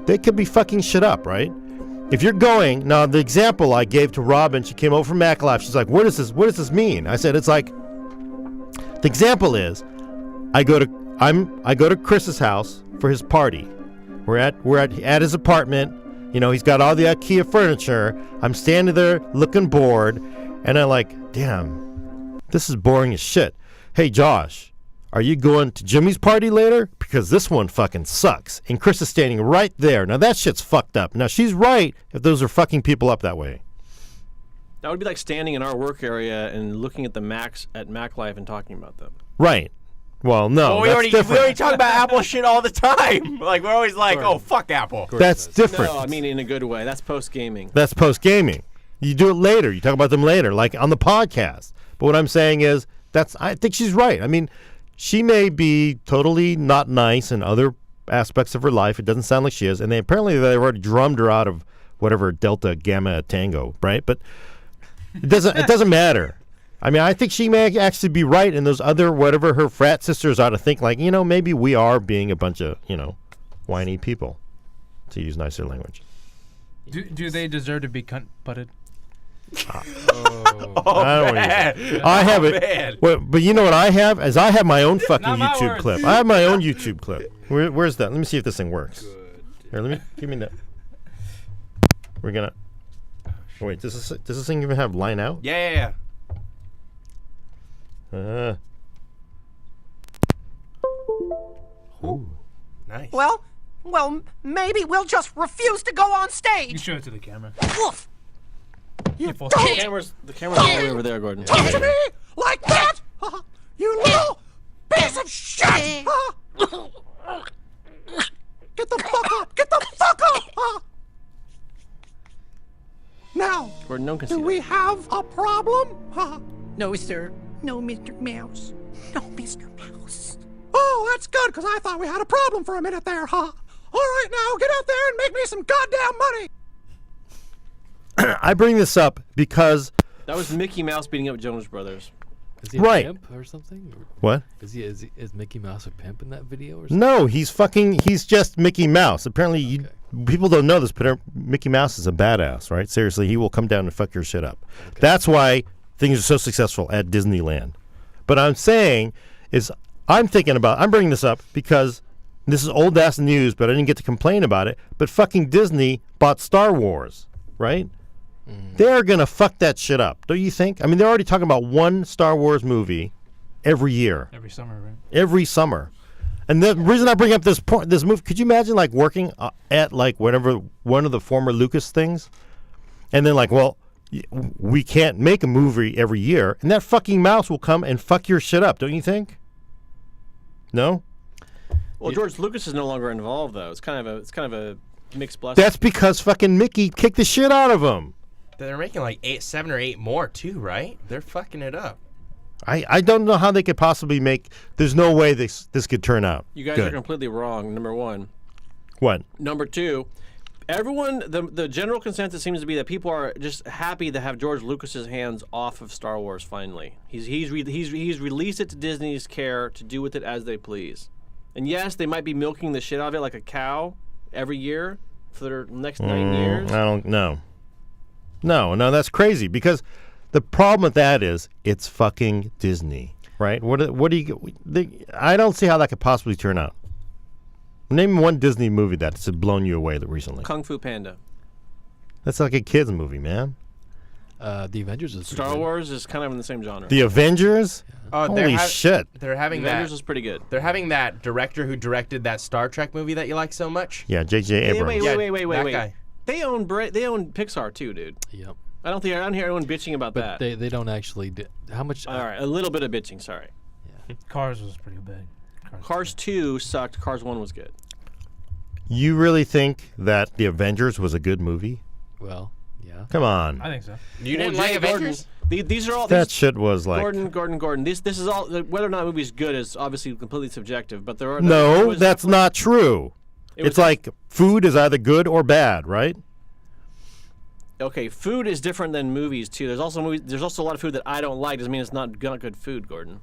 they could be fucking shit up, right? If you're going, now the example I gave to Robin, she came over from MacLife, she's like, what does this mean? I said, it's like, the example is, I go to Chris's house for his party. We're at his apartment, he's got all the IKEA furniture, I'm standing there looking bored, and I'm like, damn, this is boring as shit. Hey Josh, are you going to Jimmy's party later? Because this one fucking sucks. And Chris is standing right there. Now that shit's fucked up. Now she's right if those are fucking people up that way.
That would be like standing in our work area and looking at the Macs at MacLife and talking about them.
Right. Well, no,
we
that's
already
different.
talk about Apple shit all the time. Like we're always like, oh fuck Apple.
That's different.
No, I mean in a good way. That's post-gaming.
That's post-gaming. You do it later. You talk about them later, like on the podcast. But what I'm saying is, I think she's right. I mean, she may be totally not nice in other aspects of her life. It doesn't sound like she is. And they've already drummed her out of whatever Delta Gamma Tango, right? But it doesn't matter. I mean, I think she may actually be right, and those other whatever her frat sisters ought to think like, maybe we are being a bunch of, whiny people, to use nicer language.
Do they deserve to be cunt butted?
I have it. Well, but you know what I have? Is I have my own fucking YouTube clip. I have my own YouTube clip. Where's that? Let me see if this thing works. Here, give me that. We're gonna. Oh, wait, does this thing even have line out?
Yeah.
Ooh.
Nice.
Well, maybe we'll just refuse to go on
You
stage.
show it to the camera.
Woof. You
Full
don't
The camera's all the way over there, Gordon.
talk to me like that, you little piece of shit. Get the fuck up! Get the fuck up! Now,
Gordon, no one can see
do
that.
we have a problem? No, sir. No, Mr. Mouse. No, Mr. Mouse. Oh, that's good, because I thought we had a problem for a minute there, huh? All right, now, get out there and make me some goddamn money.
I bring this up because
That was Mickey Mouse beating up Jonas Brothers.
Is he a
Right.
pimp or something? Or
what?
is Mickey Mouse a pimp in that video or something?
No, he's just Mickey Mouse. Apparently, people don't know this, but Mickey Mouse is a badass, right? Seriously, he will come down and fuck your shit up. Okay. That's why things are so successful at Disneyland. But I'm saying is, I'm bringing this up because this is old ass news, but I didn't get to complain about it. But fucking Disney bought Star Wars, right? They're going to fuck that shit up, don't you think? I mean, they're already talking about one Star Wars movie every year.
Every summer, right?
Every summer. And the reason I bring up this movie, could you imagine like working at like whatever one of the former Lucas things? And then like, well, we can't make a movie every year, and that fucking mouse will come and fuck your shit up, don't you think? No?
Well, George Lucas is no longer involved, though. It's kind of a mixed blessing.
That's because fucking Mickey kicked the shit out of him.
They're making like 7 or 8 more too, right? They're fucking it up.
I don't know how they could possibly make. There's no way this could turn out.
You guys
good.
are completely wrong. Number one.
What?
Number two. Everyone, the general consensus seems to be that people are just happy to have George Lucas's hands off of Star Wars. Finally, he's released it to Disney's care to do with it as they please. And yes, they might be milking the shit out of it like a cow every year for their next 9 years.
I don't know. No, that's crazy because the problem with that is it's fucking Disney, right? What do you? I don't see how that could possibly turn out. Name one Disney movie that's blown you away recently.
Kung Fu Panda.
That's like a kids movie, man.
The Avengers is
Star Wars is kind of in the same genre.
The Avengers?
Oh,
Holy shit.
They're having
The Avengers
that.
was pretty good.
They're having that director who directed that Star Trek movie that you like so much.
Yeah, J.J. Abrams.
Wait,
Yeah,
wait.
that guy.
They own Pixar too, dude.
Yep.
I don't hear anyone bitching about
But
that.
they don't actually do. How much?
All right, a little bit of bitching. Sorry.
Cars was pretty big.
Cars 2 sucked. Cars 1 was good.
You really think that The Avengers was a good movie?
Well, yeah.
Come on.
I think so.
You didn't
Well,
like
Jay
Avengers?
These are all
That
these,
shit was like...
Gordon. This is all. Whether or not a movie's good is obviously completely subjective. But there are
No, that's not true. It's like food is either good or bad, right?
Okay, food is different than movies too. There's also a lot of food that I don't like. Doesn't mean it's not good food, Gordon.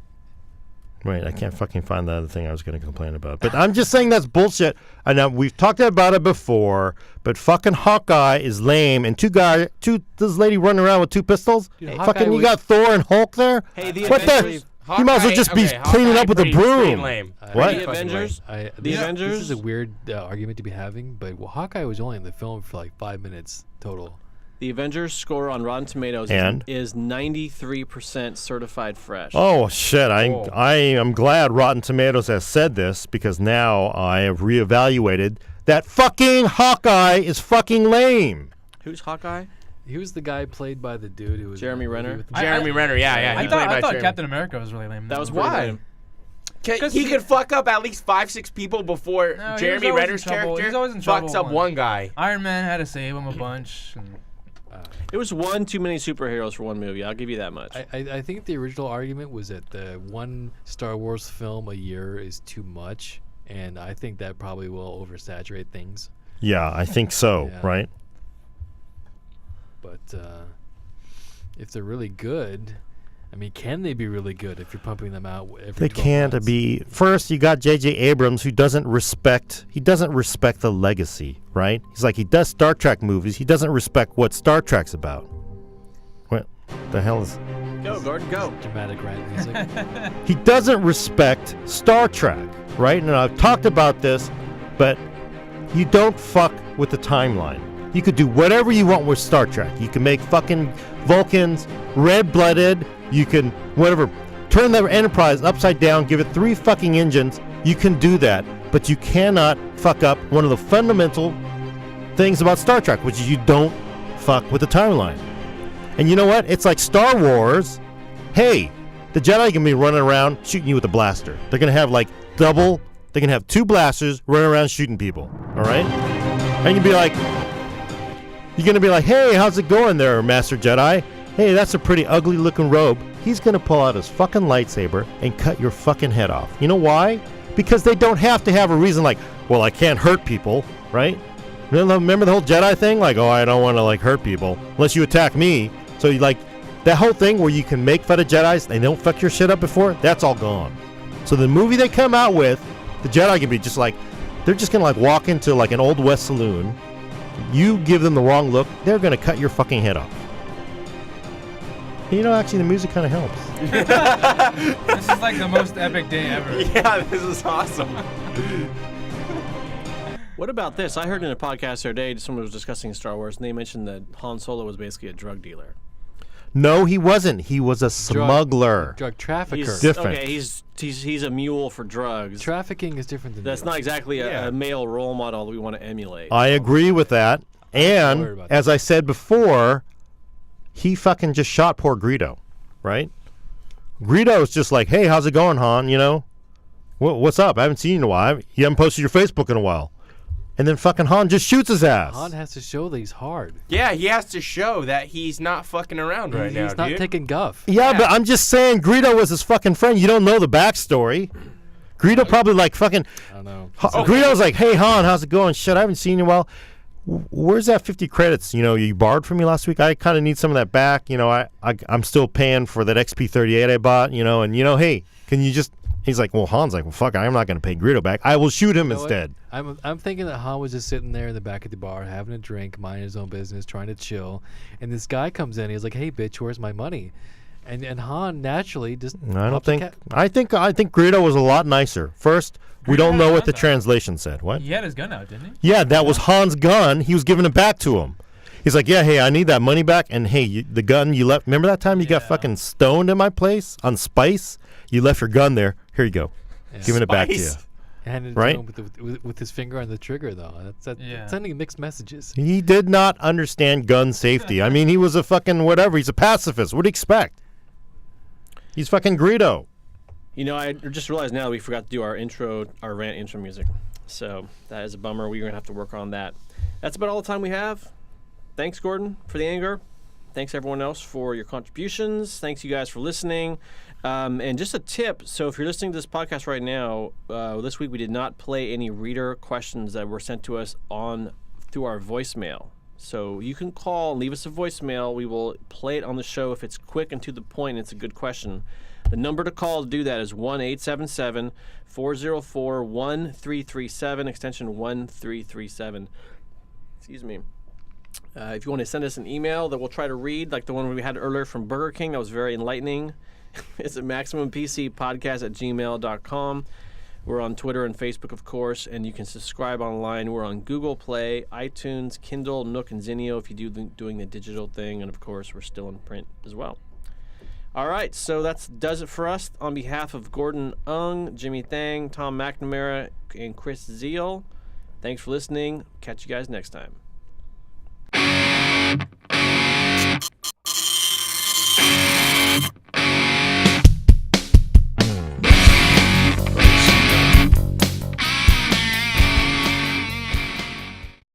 Wait, I can't fucking find the other thing I was going to complain about. But I'm just saying that's bullshit. I know we've talked about it before, but fucking Hawkeye is lame. And this lady running around with 2 pistols?
Dude,
Hey,
Hawkeye
fucking, you
was-
got Thor and Hulk there?
Hey, the
What the?
Avengers.
You might as well just be cleaning up with a
pretty
broom.
lame.
What?
The Avengers.
The
The Avengers.
This is a weird argument to be having, but Hawkeye was only in the film for like 5 minutes total.
The Avengers score on Rotten Tomatoes is 93% certified fresh.
Oh shit! I am glad Rotten Tomatoes has said this because now I have reevaluated that fucking Hawkeye is fucking lame.
Who's Hawkeye?
He was the guy played by the dude who was
Jeremy
in the movie
Renner?
with
Jeremy Renner, yeah.
I
He played by
thought
Jeremy.
Captain America was really lame.
That was
Why?
pretty good.
He could fuck up at least 5-6 people before
No, he was
Jeremy
always in
Renner's
trouble.
character
He's always in
fucks
trouble
up
once.
one guy.
Iron Man had to save him a bunch. And
It was one too many superheroes for one movie. I'll give you that much.
I think the original argument was that the one Star Wars film a year is too much, and I think that probably will oversaturate things.
Yeah, I think so.
Yeah.
Right?
But if they're really good, I mean, can they be really good if you're pumping them out every
They
12
can't
months?
be. First, you got J.J. Abrams, who doesn't respect. He doesn't respect the legacy, right? He's like he does Star Trek movies. He doesn't respect what Star Trek's about. What the hell is?
Go, Gordon, go.
Dramatic rant music.
He doesn't respect Star Trek, right? And I've talked about this, but you don't fuck with the timeline. You could do whatever you want with Star Trek. You can make fucking Vulcans red-blooded. You can, whatever, turn the Enterprise upside down, give it 3 fucking engines. You can do that, but you cannot fuck up one of the fundamental things about Star Trek, which is you don't fuck with the timeline. And you know what? It's like Star Wars. Hey, the Jedi can be running around shooting you with a blaster. They're going to have like double, they can have 2 blasters running around shooting people, all right? And you're going to be like, hey, how's it going there, Master Jedi? Hey, that's a pretty ugly looking robe. He's going to pull out his fucking lightsaber and cut your fucking head off. You know why? Because they don't have to have a reason like, well, I can't hurt people, right? Remember the whole Jedi thing? Like, oh, I don't want to like hurt people unless you attack me. So you like that whole thing where you can make fun of Jedis, they don't fuck your shit up before, that's all gone. So the movie they come out with, the Jedi can be just like, they're just going to like walk into like an Old West saloon. You give them the wrong look, they're going to cut your fucking head off. You know, actually, the music kind of helps.
this is like the most epic day ever.
Yeah, this is awesome.
What about this? I heard in a podcast the other day, someone was discussing Star Wars, and they mentioned that Han Solo was basically a drug dealer.
No, he wasn't. He was a smuggler.
Drug trafficker.
He's
Different.
Okay, he's a mule for drugs.
Trafficking is different than
That's
drugs.
not exactly a male role model that we want to emulate.
I agree with that. And
worried about
as I said before, he fucking just shot poor Greedo, right? Greedo's just like, hey, how's it going, Han? You know, what's up? I haven't seen you in a while. You haven't posted your Facebook in a while. And then fucking Han just shoots his ass.
Han has to show that he's hard.
Yeah, he has to show that he's not fucking around right now,
He's not
dude.
taking guff.
Yeah, but I'm just saying Greedo was his fucking friend. You don't know the backstory. Greedo probably like fucking...
I don't know.
Greedo's like, hey, Han, how's it going? Shit, I haven't seen you in a while. Where's that 50 credits, you know, you borrowed from me last week? I kind of need some of that back. You know, I'm still paying for that XP38 I bought, you know, and, you know, hey, can you just... He's like, well, Han's like, well, fuck, I'm not going to pay Greedo back. I will shoot him instead.
I'm thinking that Han was just sitting there in the back of the bar, having a drink, minding his own business, trying to chill. And this guy comes in. He's like, hey, bitch, where's my money? And Han naturally just...
I think Greedo was a lot nicer. First, we don't know what the translation said. What?
He had his gun out, didn't he?
Yeah, that was Han's gun. He was giving it back to him. He's like, yeah, hey, I need that money back. And hey, the gun you left... Remember that time you got fucking stoned in my place on Spice? You left your gun there. Here you go.
Yeah.
Giving it back to you.
And
right?
with his finger on the trigger, though. That's sending mixed messages.
He did not understand gun safety. I mean, he was a fucking whatever. He's a pacifist. What do you expect? He's fucking Greedo.
You know, I just realized now we forgot to do our rant intro music. So that is a bummer. We're going to have to work on that. That's about all the time we have. Thanks, Gordon, for the anger. Thanks, everyone else, for your contributions. Thanks, you guys, for listening. And just a tip, so if you're listening to this podcast right now, this week we did not play any reader questions that were sent to us through our voicemail. So you can call and leave us a voicemail. We will play it on the show if it's quick and to the point and it's a good question. The number to call to do that is 1-877-404-1337, extension 1337. Excuse me. If you want to send us an email that we'll try to read, like the one we had earlier from Burger King, that was very enlightening. It's at MaximumPCPodcast@gmail.com. We're on Twitter and Facebook, of course, and you can subscribe online. We're on Google Play, iTunes, Kindle, Nook, and Zinio if you doing the digital thing, and of course, we're still in print as well. All right, so that does it for us. On behalf of Gordon Ung, Jimmy Thang, Tom McNamara, and Chris Zele, thanks for listening. Catch you guys next time.